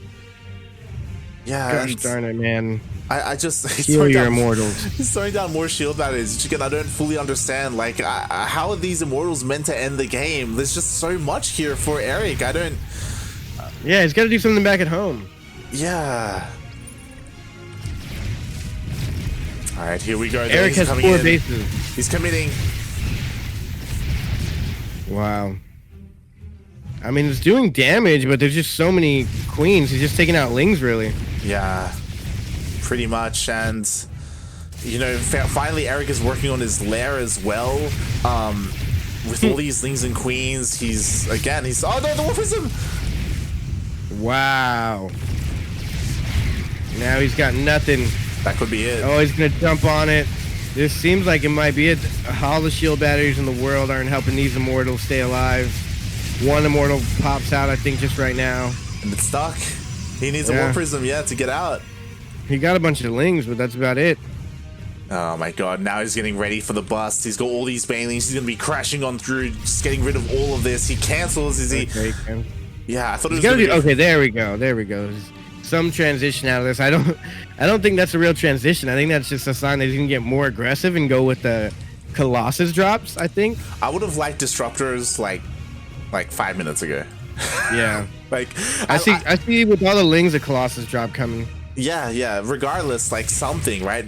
Yeah. Gosh darn it, man. I just heal your immortals. He's throwing down more shield batteries, which again I don't fully understand. Like, how are these immortals meant to end the game? There's just so much here for Erik. I don't. Yeah, he's got to do something back at home. Yeah. All right, here we go. Erik has 4 bases. He's committing. Wow. I mean, it's doing damage, but there's just so many queens. He's just taking out lings, really. Yeah, pretty much. And, you know, finally Erik is working on his lair as well. With all these lings and queens, he's... Oh, no, the war prism! Wow. Now he's got nothing. That could be it. Oh, he's going to jump on it. This seems like it might be it. All the shield batteries in the world aren't helping these immortals stay alive. 1 immortal pops out, I think, just right now. And it's stuck. He needs a war prism, to get out. He got a bunch of lings, but that's about it. Oh my god, now he's getting ready for the bust. He's got all these banelings. He's going to be crashing on through, just getting rid of all of this. He cancels. Is he? Okay, yeah, I thought it was going to be... Okay, there we go. There we go. Some transition out of this. I don't think that's a real transition. I think that's just a sign that he's going to get more aggressive and go with the Colossus drops, I think. I would have liked disruptors like 5 minutes ago. Yeah. Like I see with all the lings a Colossus drop coming. Yeah. Regardless, like something, right?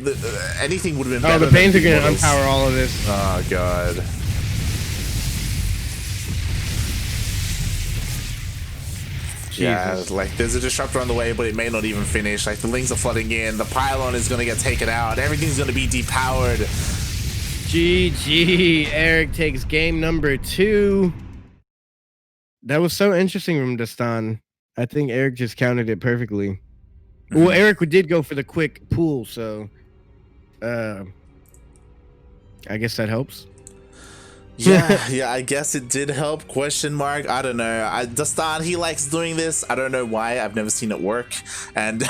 Anything would have been better. Oh, the Pains are gonna unpower all of this. Oh god. Jesus. Yeah, like there's a disruptor on the way, but it may not even finish. Like the lings are flooding in, the pylon is gonna get taken out, everything's gonna be depowered. GG. Erik takes game number 2. That was so interesting from Dastan. I think Erik just counted it perfectly. Well, Erik did go for the quick pool, so I guess that helps. Yeah, I guess it did help. Question mark. I don't know. Dastan, he likes doing this. I don't know why. I've never seen it work. And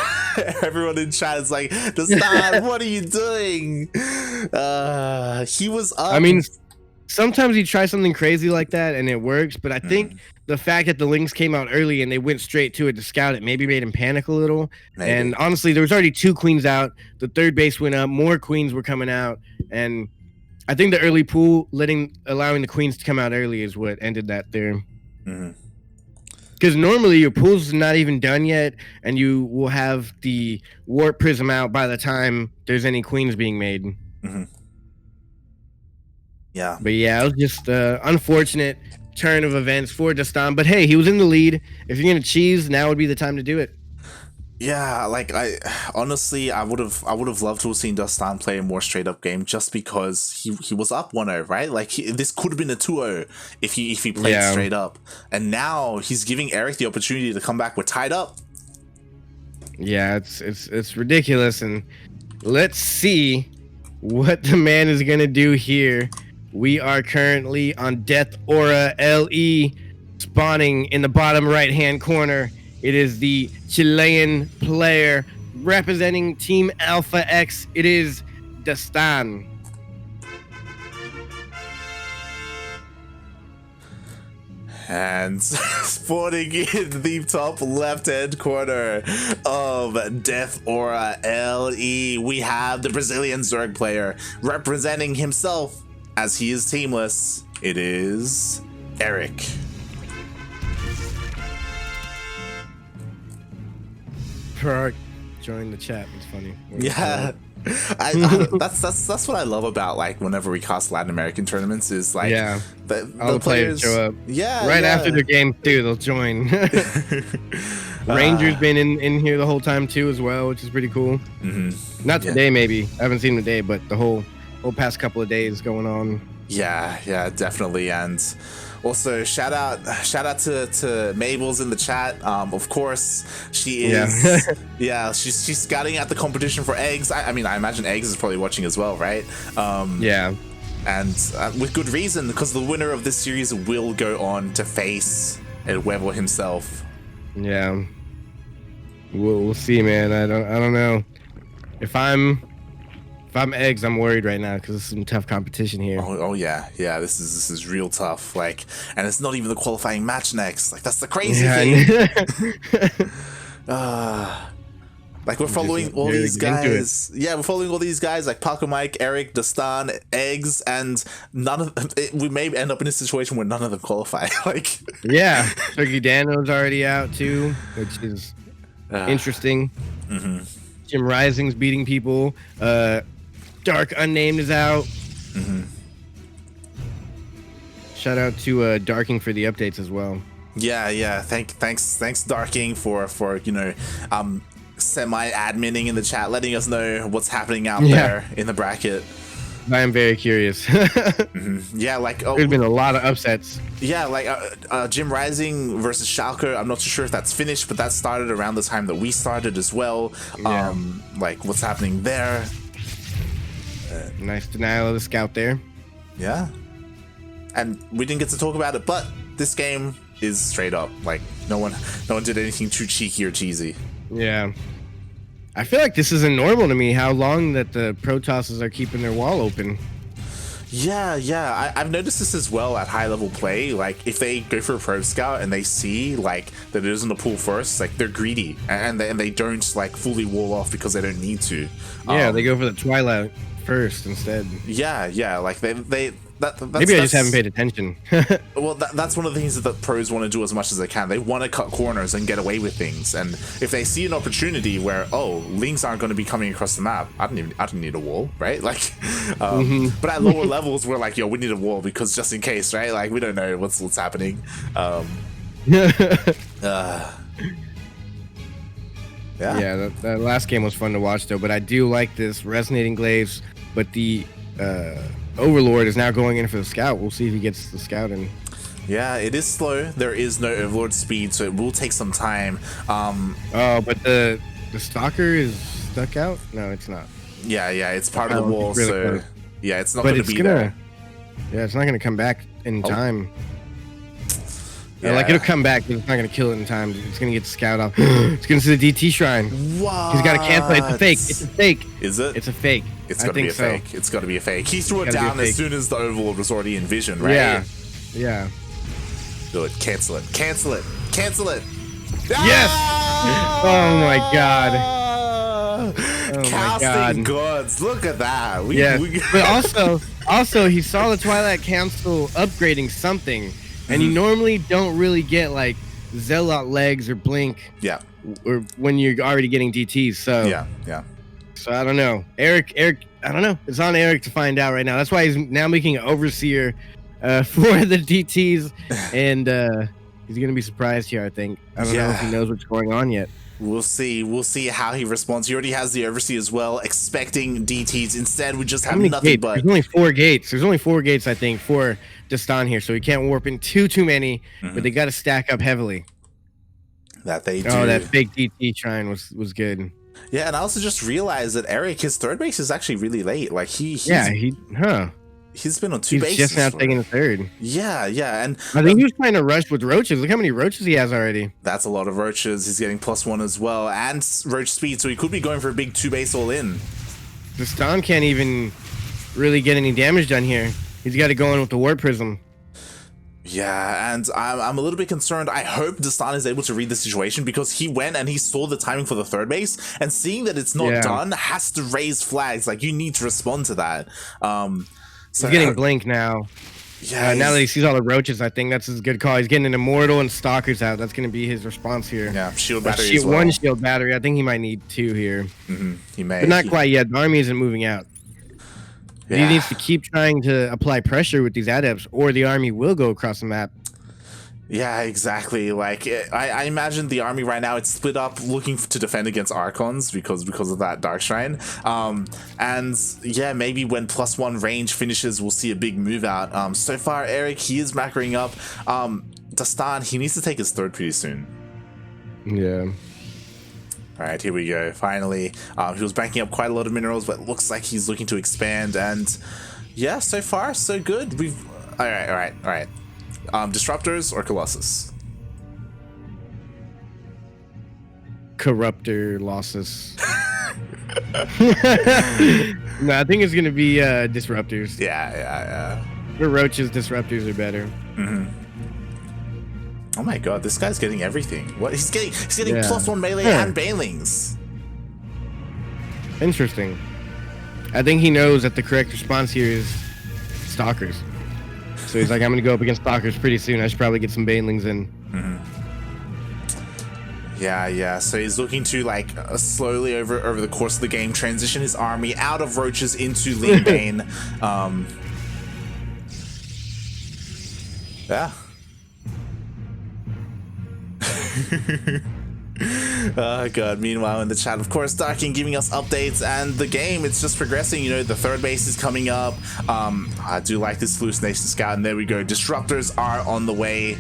everyone in chat is like, Dastan, what are you doing? He was up. I mean, sometimes you try something crazy like that and it works, but I think Mm, the fact that the links came out early and they went straight to it to scout it maybe made him panic a little. And maybe. honestly, there was already 2 queens out. The third base went up, more queens were coming out, and I think the early pool allowing the queens to come out early is what ended that there. Mm-hmm. Because normally your pool's not even done yet, and you will have the warp prism out by the time there's any queens being made. Mm-hmm. Yeah. But yeah, it was just unfortunate turn of events for Dastan. But hey, he was in the lead. If you're gonna cheese, now would be the time to do it. Yeah, like I honestly I would have loved to have seen Dastan play a more straight up game just because he was up 1-0, right? Like this could have been a 2-0 if he played straight up. And now he's giving Erik the opportunity to come back with tied up. Yeah, it's ridiculous, and let's see what the man is gonna do here. We are currently on Death Aura LE spawning in the bottom right hand corner. It is the Chilean player representing Team Alpha X. It is Dastan. And spawning in the top left-hand corner of Death Aura LE, we have the Brazilian Zerg player representing himself as he is teamless. It is Erik. Park join the chat. It's funny. Yeah. That's what I love about like whenever we cast Latin American tournaments is like the players show up right after the game too. They'll join. Ranger's been in here the whole time too as well, which is pretty cool. Mm-hmm. Not today, maybe I haven't seen him today, but the whole past couple of days going on. Yeah, definitely. And also shout out to Mabel's in the chat. Of course she is. She's scouting out the competition for eggs. I mean I imagine eggs is probably watching as well, right? And with good reason, because the winner of this series will go on to face El Huevo himself. Yeah, we'll see, man. I don't know if I'm eggs, I'm worried right now because this is some tough competition here. Oh yeah. This is real tough. Like, and it's not even the qualifying match next. Like, that's the crazy thing. Like we're following all these guys. Yeah, we're following all these guys like Paco Mike, Erik, Dastan, eggs, and none of them. We may end up in a situation where none of them qualify. Like, yeah, Turkey Dano's already out too, which is interesting. Mm-hmm. Jim Rising's beating people. Dark Unnamed is out. Mm-hmm. Shout out to Darking for the updates as well. Yeah. Thanks Darking for semi-adminning in the chat, letting us know what's happening out there in the bracket. I am very curious. Mm-hmm. Yeah, like there's been a lot of upsets. Yeah, like Jim Rising versus Schalke. I'm not too sure if that's finished, but that started around the time that we started as well. Yeah. Like what's happening there? Nice denial of the scout there. Yeah, and we didn't get to talk about it, but this game is straight up. Like no one did anything too cheeky or cheesy. Yeah. I feel like this isn't normal to me, how long that the Protosses are keeping their wall open. Yeah. I've noticed this as well at high level play. Like if they go for a Pro Scout and they see like that it isn't a pool first, like they're greedy and they don't like fully wall off because they don't need to. Yeah, they go for the Twilight first instead. Yeah. Like they maybe I just haven't paid attention. Well, that's one of the things that the pros want to do as much as they can. They want to cut corners and get away with things. And if they see an opportunity where, links aren't going to be coming across the map, I don't need a wall, right? Like, but at lower levels, we're like, we need a wall because just in case, right? Like, we don't know what's happening. Yeah, that last game was fun to watch though. But I do like this resonating glaives. But the Overlord is now going in for the scout. We'll see if he gets the scout in. Yeah, it is slow. There is no Overlord speed, so it will take some time. But the stalker is stuck out? No, it's not. Yeah, it's part of the wall, really so close. Yeah, it's not going to be there. Yeah, it's not going to come back in time. Yeah. Like, it'll come back, but it's not gonna kill it in time. It's gonna get the scout off. It's gonna see the DT shrine. What? He's got to cancel. It's a fake. It's a fake. Is it? It's a fake. It's gotta be a fake. It's gotta be a fake. He threw it Gotta be a down as fake. soon as the overlord was already in vision, right? Yeah. Yeah. Do it. Cancel it. Cancel it. Cancel it. Yes! Oh my god. Oh my Casting god. gods. Look at that. Yeah. But also, he saw the Twilight Council upgrading something, and you normally don't really get like Zealot legs or Blink. Yeah. Or when you're already getting DTs. So yeah. So I don't know. Erik, I don't know. It's on Erik to find out right now. That's why he's now making an overseer for the DTs, and he's gonna be surprised here. I think. I don't know if he knows what's going on yet. We'll see. We'll see how he responds. He already has the overseer as well, expecting DTs. Instead, we just have nothing gates? but. There's only 4 gates. There's only 4 gates, I think, for Dastan here, so he can't warp in too many. But they got to stack up heavily. That they do. Oh, that fake DT shrine was good. Yeah, and I also just realized that Erik, his third base is actually really late. Like he's been on 2 bases. He's just now taking a third. Yeah, and I think he was trying to rush with roaches. Look how many roaches he has already. That's a lot of roaches. He's getting +1 as well, and roach speed, so he could be going for a big 2 base all in. Dastan can't even really get any damage done here. He's got to go in with the warp prism. Yeah, and I'm a little bit concerned. I hope Dastan is able to read the situation, because he went and he saw the timing for the third base, and seeing that it's not done has to raise flags. Like, you need to respond to that. So he's getting Blink now. Yeah, now that he sees all the roaches, I think that's his good call. He's getting an Immortal and Stalkers out. That's going to be his response here. Yeah, shield battery as well. 1 shield battery. I think he might need 2 here. He may. But not quite yet. The army isn't moving out. Yeah. He needs to keep trying to apply pressure with these adepts, or the army will go across the map. Yeah, exactly. Like, I imagine the army right now, it's split up looking to defend against Archons because of that Dark Shrine. And yeah, maybe when +1 range finishes, we'll see a big move out. So far, Erik, he is macroing up. Dastan, he needs to take his third pretty soon. Yeah. All right, here we go. Finally, he was banking up quite a lot of minerals, but it looks like he's looking to expand. And yeah, so far, so good. All right. Disruptors or Colossus? Corruptor losses. No, I think it's gonna be disruptors. Yeah. For roaches, disruptors are better. Oh my god, this guy's getting everything. What he's getting +1 melee and banelings. Interesting. I think he knows that the correct response here is Stalkers. So he's like, I'm gonna go up against Stalkers pretty soon. I should probably get some banelings in. Yeah. So he's looking to like slowly over the course of the game transition his army out of roaches into lean bane. Yeah. Oh god. Meanwhile in the chat, of course, Darking giving us updates, and the game, it's just progressing. You know, the third base is coming up. I do like this hallucination scout, and there we go. Disruptors are on the way.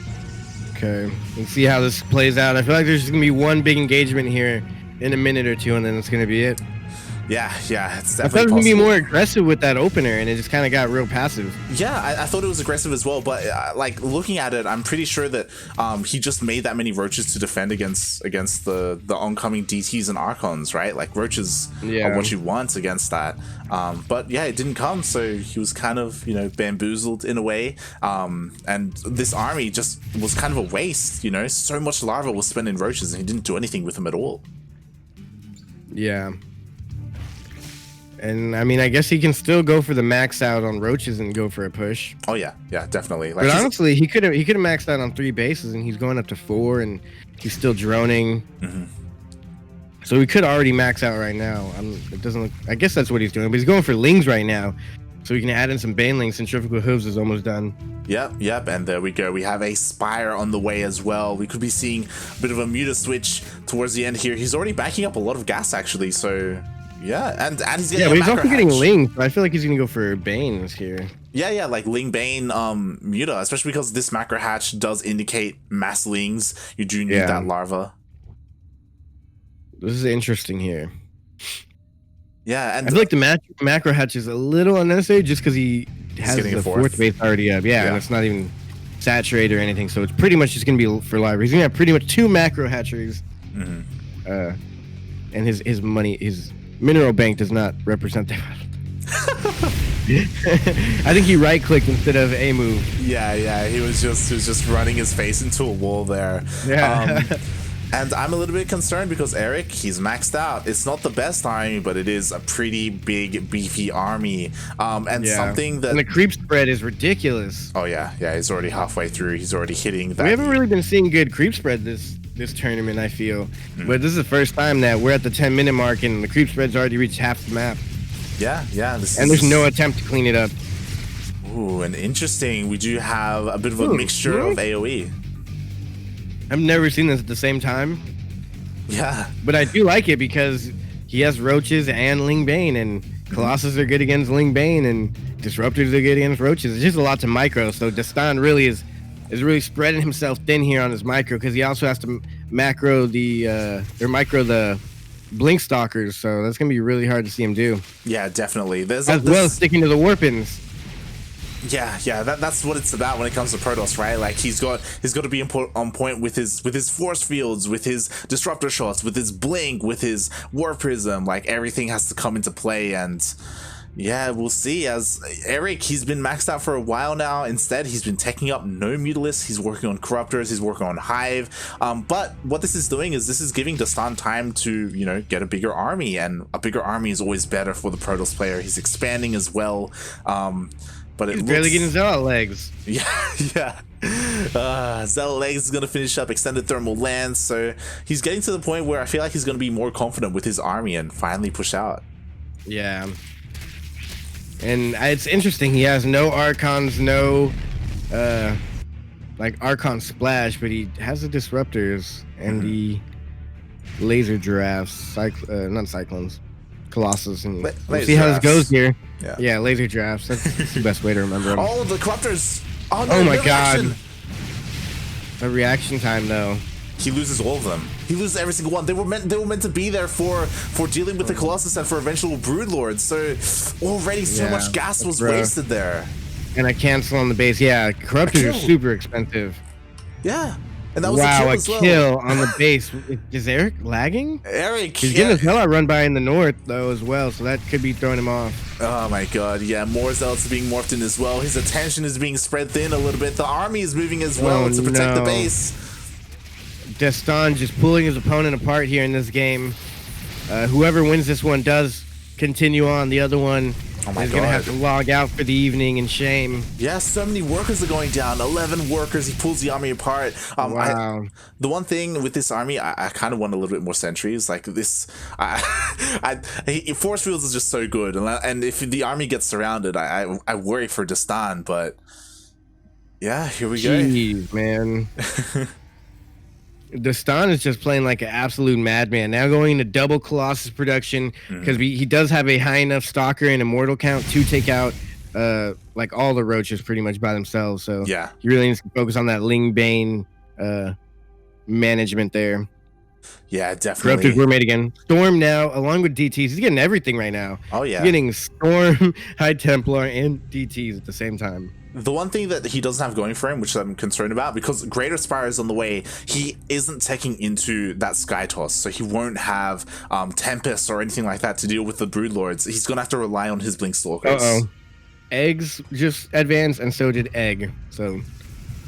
Okay, let's see how this plays out. I feel like there's just gonna be one big engagement here in a minute or two, and then it's gonna be it. Yeah, it's definitely I thought it was gonna be more aggressive with that opener, and it just kind of got real passive. Yeah, I thought it was aggressive as well, but like looking at it, I'm pretty sure that he just made that many roaches to defend against the oncoming DTs and Archons, right? Like roaches are what you want against that. But yeah, it didn't come, so he was kind of, you know, bamboozled in a way. And this army just was kind of a waste, you know. So much larva was spent in roaches, and he didn't do anything with them at all. Yeah. And I mean, I guess he can still go for the max out on roaches and go for a push. Oh yeah, definitely. Like, but honestly, he could have maxed out on 3 bases, and he's going up to 4, and he's still droning. So he could already max out right now. It doesn't look. I guess that's what he's doing, but he's going for lings right now, so he can add in some banelings. Centrifugal hooves is almost done. Yep, and there we go. We have a Spire on the way as well. We could be seeing a bit of a Muta switch towards the end here. He's already backing up a lot of gas actually, so. Yeah, and he's getting but he's also getting Ling, but I feel like he's gonna go for Banes here. Yeah, like Ling Bane Muta, especially because this macro hatch does indicate mass Lings. You do need that larva. This is interesting here. Yeah, and I feel like the macro hatch is a little unnecessary just because he has the 4th base already up. Yeah, and it's not even saturate or anything, so it's pretty much just gonna be for live. He's gonna have pretty much 2 macro hatcheries, and his money, his mineral bank does not represent that. I think he right-clicked instead of a move. Yeah, he was just running his face into a wall there. Yeah. And I'm a little bit concerned because Erik, he's maxed out. It's not the best army, but it is a pretty big, beefy army. And something that... And the creep spread is ridiculous. Oh, yeah, he's already halfway through. He's already hitting that. We haven't really been seeing good creep spread this tournament, I feel. But this is the first time that we're at the 10-minute mark and the creep spread's already reached half the map. Yeah. There's no attempt to clean it up. Ooh, and interesting. We do have a bit of a mixture of AoE. I've never seen this at the same time. Yeah. But I do like it because he has roaches and Ling Bane, and Colossus are good against Ling Bane, and Disruptors are good against roaches. It's just a lot to micro, so Dastan really is really spreading himself thin here on his micro, because he also has to micro the Blink Stalkers, so that's gonna be really hard to see him do. Yeah, definitely. There's as well as sticking to the Warpins. Yeah, that's what it's about when it comes to Protoss, right? Like he's got to be on point with his force fields, with his disruptor shots, with his blink, with his war prism. Like everything has to come into play, and yeah, we'll see. As Erik, he's been maxed out for a while now. Instead, he's been taking up no Mutalisk. He's working on Corruptors. He's working on Hive. But what this is doing is this is giving Dastan time to, you know, get a bigger army, and a bigger army is always better for the Protoss player. He's expanding as well. But he's barely getting Zealot legs. Yeah. Zealot legs is going to finish up extended thermal lance. So he's getting to the point where I feel like he's going to be more confident with his army and finally push out. Yeah. And it's interesting. He has no Archons, no like Archon Splash, but he has the Disruptors and the Laser Giraffes. Not Cyclones. Colossus, and we'll see how this goes here. Yeah, Laser Giraffes. That's the best way to remember them. Oh, the Corruptors! Oh, no, oh my god! The reaction time, though. He loses all of them. He loses every single one. They were meant to be there for dealing with the Colossus and for eventual Broodlords. So already so much gas was wasted there. And a cancel on the base. Yeah, Corruptors are super expensive. Yeah. And that was a kill on the base. Is Erik lagging? Erik, he's getting a Zealot run by in the north though as well, so that could be throwing him off. Oh my god, yeah, more Zealots are being morphed in as well. His attention is being spread thin a little bit. The army is moving as well to protect the base. Dastan just pulling his opponent apart here in this game. Whoever wins this one does continue on. The other one is going to have to log out for the evening in shame. Yeah, so many workers are going down. 11 workers. He pulls the army apart. Wow. The one thing with this army, I kind of want a little bit more sentries. Like this, force fields is just so good. And if the army gets surrounded, I worry for Dastan. But yeah, here we go. Jeez, man. Dastan is just playing like an absolute madman. Now going into double Colossus production, because he does have a high enough Stalker and Immortal count to take out like all the roaches pretty much by themselves. So yeah, he really needs to focus on that Ling Bane management there. Yeah, definitely. Corruptors were made again. Storm now, along with DTs. He's getting everything right now. Oh yeah, he's getting Storm, High Templar, and DTs at the same time. The one thing that he doesn't have going for him, which I'm concerned about, because Greater Spire is on the way, he isn't taking into that Sky Toss, so he won't have Tempest or anything like that to deal with the Broodlords. He's going to have to rely on his Blink Stalkers. Eggs just advanced, and so did Egg. So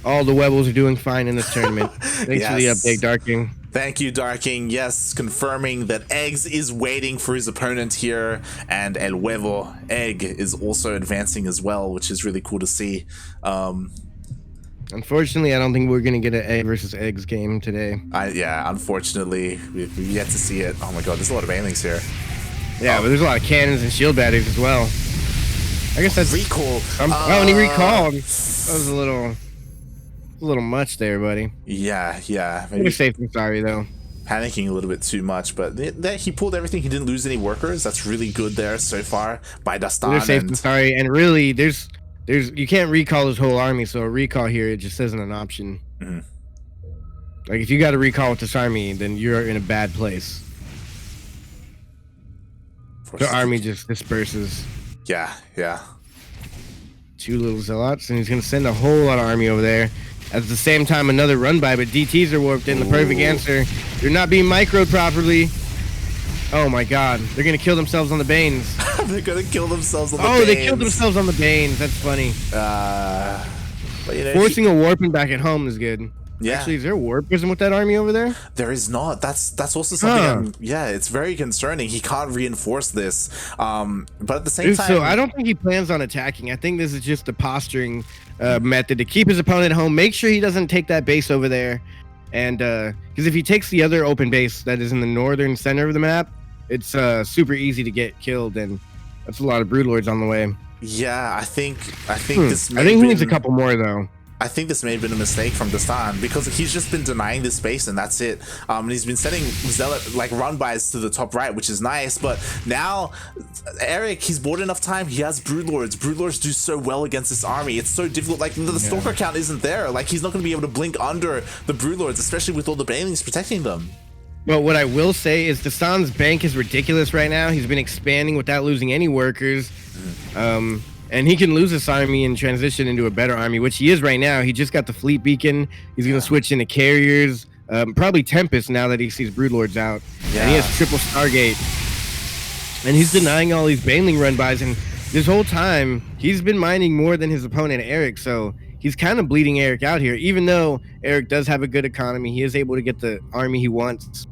all the Webbles are doing fine in this tournament. Thanks for the update, Darking. Thank you, Darking. Yes, confirming that Eggs is waiting for his opponent here, and El Huevo, Egg, is also advancing as well, which is really cool to see. Unfortunately, I don't think we're going to get an Egg versus Eggs game today. Yeah, unfortunately, we've yet to see it. Oh my god, there's a lot of banelings here. Yeah, but there's a lot of cannons and shield batteries as well. I guess that's... Recall. Oh, and he recalled. That was a little much there, buddy. Yeah. Maybe safe and sorry though. Panicking a little bit too much, but he pulled everything. He didn't lose any workers. That's really good there so far by Dastan. They're safe and sorry, and really, there's you can't recall his whole army, so a recall here it just isn't an option. Like if you got to recall with this army, then you're in a bad place. The army just disperses. Yeah. 2 little zealots, and he's going to send a whole lot of army over there. At the same time, another run by, but DTs are warped in. The perfect answer. They're not being microed properly. Oh my god. They're going to kill themselves on the Banes. They're going to kill themselves on the Banes. Oh, they killed themselves on the Banes. That's funny. But, you know, forcing a warping back at home is good. Yeah. Actually, is there a warp prism with that army over there? There is not. That's also something. Yeah, it's very concerning. He can't reinforce this. But at the same time, so I don't think he plans on attacking. I think this is just a posturing method to keep his opponent at home. Make sure he doesn't take that base over there, and because if he takes the other open base that is in the northern center of the map, it's super easy to get killed, and that's a lot of broodlords on the way. Yeah, I think this. I think he needs a couple more though. I think this may have been a mistake from Dastan because he's just been denying this space and that's it. And he's been sending zealot like run-bys to the top right, which is nice. But now Erik, he's bought enough time. He has broodlords. Broodlords do so well against this army. It's so difficult. Like the stalker count isn't there. Like he's not going to be able to blink under the broodlords, especially with all the banelings protecting them. But what I will say is Dastan's bank is ridiculous right now. He's been expanding without losing any workers. And he can lose this army and transition into a better army, which he is right now. He just got the fleet beacon. He's going to switch into carriers, probably Tempest now that he sees broodlords out. Yeah. And he has triple Stargate. And he's denying all these baneling run-bys. And this whole time, he's been mining more than his opponent, Erik. So he's kind of bleeding Erik out here. Even though Erik does have a good economy, he is able to get the army he wants.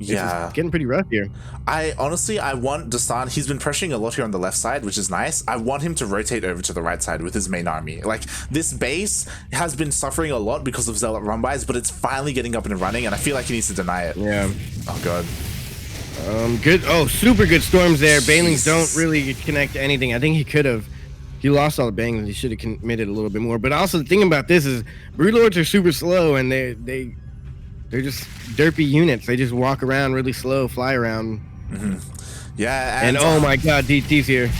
It's getting pretty rough here. I want Dastan. He's been pressuring a lot here on the left side, which is nice. I want him to rotate over to the right side with his main army. Like this base has been suffering a lot because of zealot run-bys, but it's finally getting up and running, and I feel like he needs to deny it. Yeah. Oh god. Good. Oh, super good storms there. Banelings don't really connect to anything. I think he could have. He lost all the bangs. He should have committed a little bit more. But also the thing about this is broodlords are super slow, and they're just derpy units. They just walk around really slow, fly around. Yeah, and oh my god, DT's here.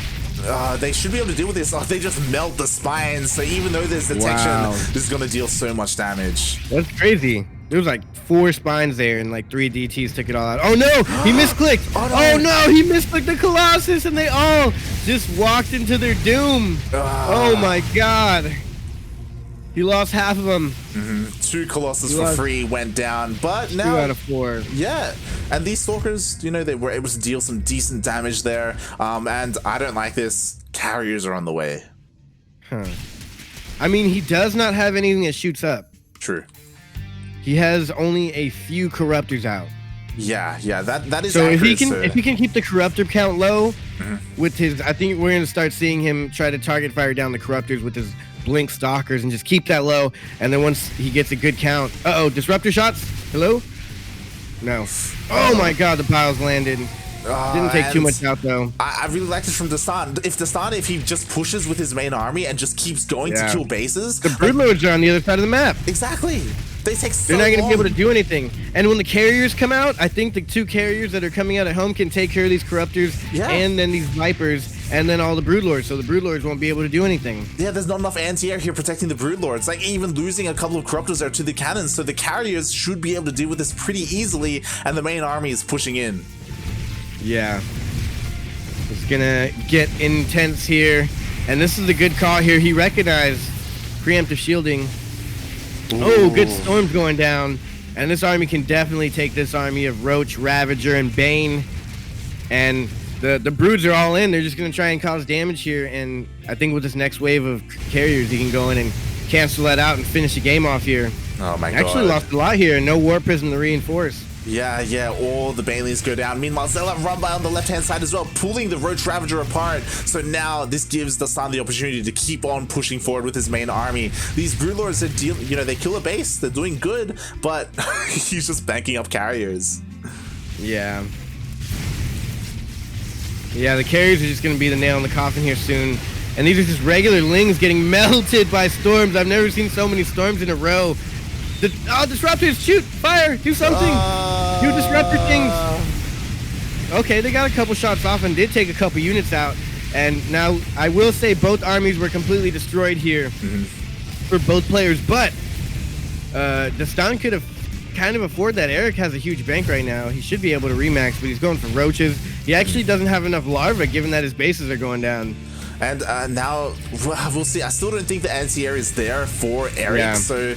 They should be able to deal with this. Oh, they just melt the spines. So even though there's detection, this is going to deal so much damage. That's crazy. There was like 4 spines there, and like 3 DTs took it all out. Oh no, he misclicked. Oh no, he misclicked the Colossus, and they all just walked into their doom. Oh my god. He lost half of them. 2 Colossus for free went down, but now 2 out of 4. Yeah, and these stalkers, you know, they were able to deal some decent damage there. And I don't like this. Carriers are on the way. I mean, he does not have anything that shoots up. True. He has only a few corruptors out. Yeah, that is. So accurate, if he can keep the corruptor count low with his, I think we're gonna start seeing him try to target fire down the corruptors with his blink stalkers and just keep that low. And then once he gets a good count, disruptor shots. Hello? No. Oh my god, the piles landed. Didn't take too much out though. I really like this from Dastan. If he just pushes with his main army and just keeps going to kill bases, the broodlords are on the other side of the map. Exactly. They take so They're not going to long. be able to do anything. And when the carriers come out, I think the 2 carriers that are coming out at home can take care of these corruptors and then these vipers and then all the broodlords. So the broodlords won't be able to do anything. Yeah, there's not enough anti-air here protecting the broodlords. Like even losing a couple of corruptors there to the cannons, so the carriers should be able to deal with this pretty easily, and the main army is pushing in. Yeah. It's going to get intense here. And this is a good call here. He recognized preemptive shielding. Ooh. Oh, good storms going down. And this army can definitely take this army of Roach, Ravager, and Bane. And the broods are all in. They're just going to try and cause damage here. And I think with this next wave of carriers, he can go in and cancel that out and finish the game off here. Oh my god. Actually lost a lot here. No War Prism to reinforce. Yeah, all the banelings go down. Meanwhile, Zealot run by on the left-hand side as well, pulling the Roach Ravager apart. So now this gives Dastan the opportunity to keep on pushing forward with his main army. These broodlords they kill a base. They're doing good, but he's just banking up carriers. Yeah. Yeah, the carriers are just going to be the nail in the coffin here soon. And these are just regular lings getting melted by storms. I've never seen so many storms in a row. Disruptors, shoot, fire, do something. Do disruptor things. Okay, they got a couple shots off and did take a couple units out. And now I will say both armies were completely destroyed here for both players. But Dastan could have kind of afford that. Erik has a huge bank right now. He should be able to remax, but he's going for roaches. He actually doesn't have enough larvae given that his bases are going down. And now we'll see. I still don't think the anti-air is there for Erik. Yeah. So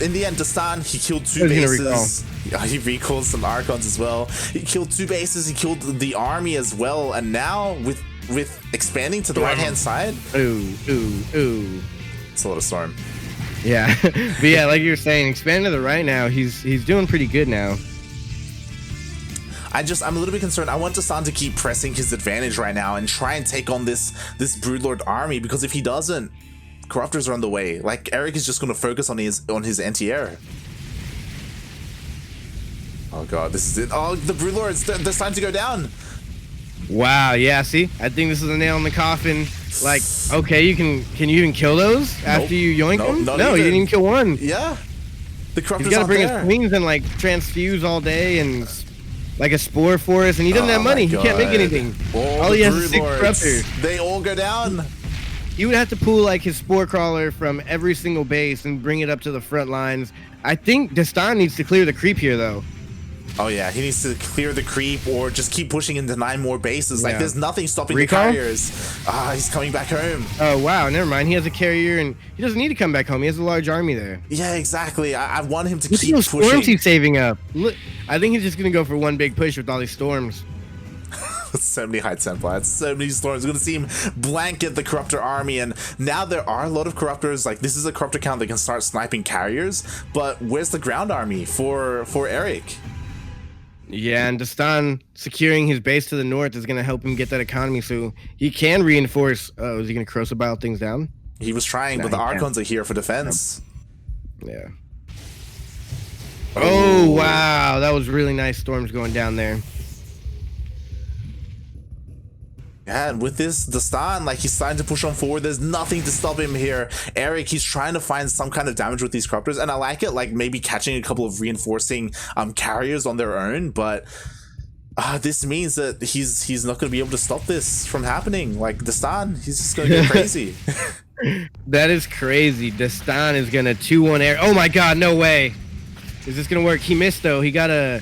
in the end, Dastan, he killed 2 bases. He recalled some Archons as well. He killed 2 bases. He killed the army as well. And now with expanding to the right-hand side. Ooh. It's a lot of storm. Yeah. But yeah, like you were saying, expanding to the right now, he's doing pretty good now. I'm a little bit concerned. I want Dastan to keep pressing his advantage right now and try and take on this Broodlord army, because if he doesn't, Corruptors are on the way. Like, Erik is just going to focus on his anti-air. Oh god, this is it. Oh, the Broodlords, there's time to go down. Wow, yeah, see? I think this is a nail in the coffin. Like, okay, can you even kill those after you yoink them? No, you didn't even kill one. Yeah. The Corruptors He's got to bring his queens and like transfuse all day and like a spore forest, and he doesn't have money. He can't make anything. All he has is 6 Corruptors. They all go down. He would have to pull like his spore crawler from every single base and bring it up to the front lines. I think Dastan needs to clear the creep here though. Oh yeah, he needs to clear the creep or just keep pushing into 9 more bases. Like, there's nothing stopping the carriers. He's coming back home. Oh wow, never mind. He has a carrier and he doesn't need to come back home. He has a large army there. Yeah, exactly. I want him to keep pushing. Storms he's saving up. Look, I think he's just gonna go for one big push with all these storms. So many High Templars, so many storms. We're gonna see him blanket the Corruptor army, and now there are a lot of Corruptors. Like, this is a Corruptor count that can start sniping carriers, but where's the ground army for Erik? Yeah, and Dastan securing his base to the north is going to help him get that economy so he can reinforce. Oh, is he going to Corrosibile things down? He was trying, but the Archons are here for defense. Yeah. Oh, wow. That was really nice storms going down there. Yeah, and with this, Dastan, like, he's starting to push on forward. There's nothing to stop him here. Erik, he's trying to find some kind of damage with these Corruptors, and I like it, like maybe catching a couple of reinforcing carriers on their own, but this means that he's not going to be able to stop this from happening. Like, Dastan, he's just going to go crazy. That is crazy. Dastan is going to 2-1 air. Oh my god, no way. Is this going to work? He missed, though. He got a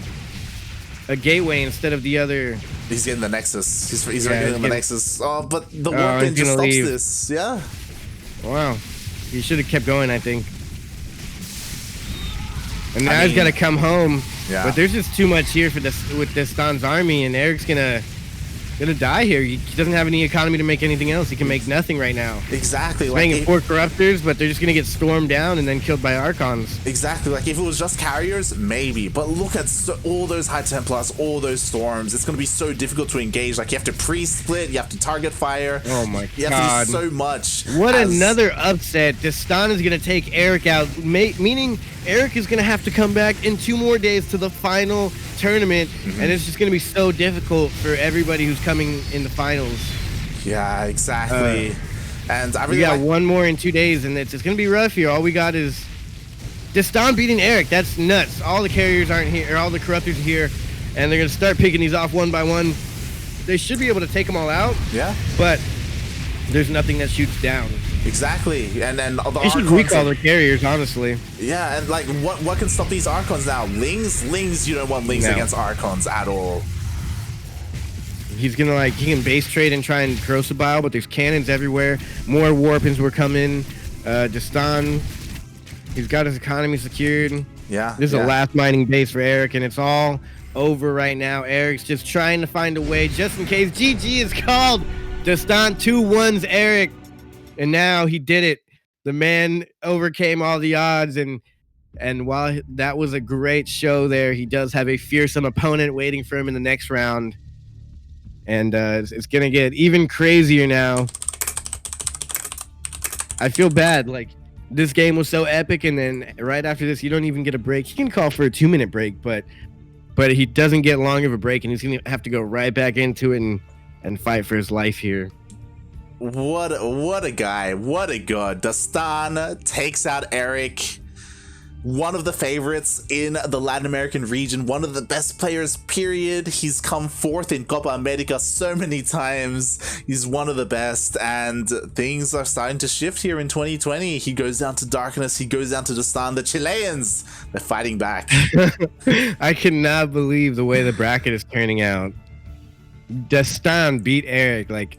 gateway instead of the other. He's getting the Nexus. He's getting the Nexus. Oh, but the Warpin just stops this. Yeah. Wow. He should have kept going, I think. And now he's got to come home. Yeah. But there's just too much here for this with Dastan's army, and Erik's gonna die here. He doesn't have any economy to make anything else. He can make nothing right now. Exactly. He's making 4 Corruptors, but they're just gonna get stormed down and then killed by Archons. Exactly. Like, if it was just carriers, maybe. But look at all those High Templars, all those storms. It's gonna be so difficult to engage. Like, you have to pre-split, you have to target fire. Oh my god. You have to do so much. What another upset. Dastan is gonna take Erik out, meaning Erik is gonna have to come back in 2 more days to the final tournament, and it's just going to be so difficult for everybody who's coming in the finals. Yeah, exactly. And I really got one more in 2 days, and it's going to be rough here. All we got is Dastan beating Erik. That's nuts. All the carriers aren't here, or all the Corruptors are here, and they're going to start picking these off one by one. They should be able to take them all out. Yeah. But there's nothing that shoots down. Exactly, and then the Archons should recall their carriers, honestly. Yeah, and like, what can stop these Archons now? Lings, you don't want Lings against Archons at all. He's gonna he can base trade and try and Corrosibile, but there's cannons everywhere. More Warpins were coming. Dastan, he's got his economy secured. Yeah. This is a last mining base for Erik, and it's all over right now. Erik's just trying to find a way, just in case. GG is called. Dastan 2-1s Erik. And now he did it. The man overcame all the odds, and while that was a great show there, he does have a fearsome opponent waiting for him in the next round. And it's going to get even crazier now. I feel bad. Like, this game was so epic, and then right after this, you don't even get a break. He can call for a 2-minute break, but he doesn't get long of a break, and he's going to have to go right back into it and fight for his life here. What a guy. What a god. Dastan takes out Erik. One of the favorites in the Latin American region. One of the best players, period. He's come 4th in Copa America so many times. He's one of the best. And things are starting to shift here in 2020. He goes down to Darkness. He goes down to Dastan. The Chileans, they're fighting back. I cannot believe the way the bracket is turning out. Dastan beat Erik. Like,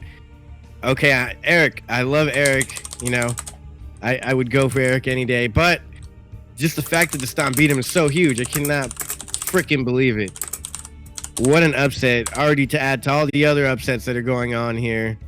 Okay, Erik, I love Erik. You know, I would go for Erik any day, but just the fact that Dastan beat him is so huge. I cannot freaking believe it. What an upset. Already to add to all the other upsets that are going on here.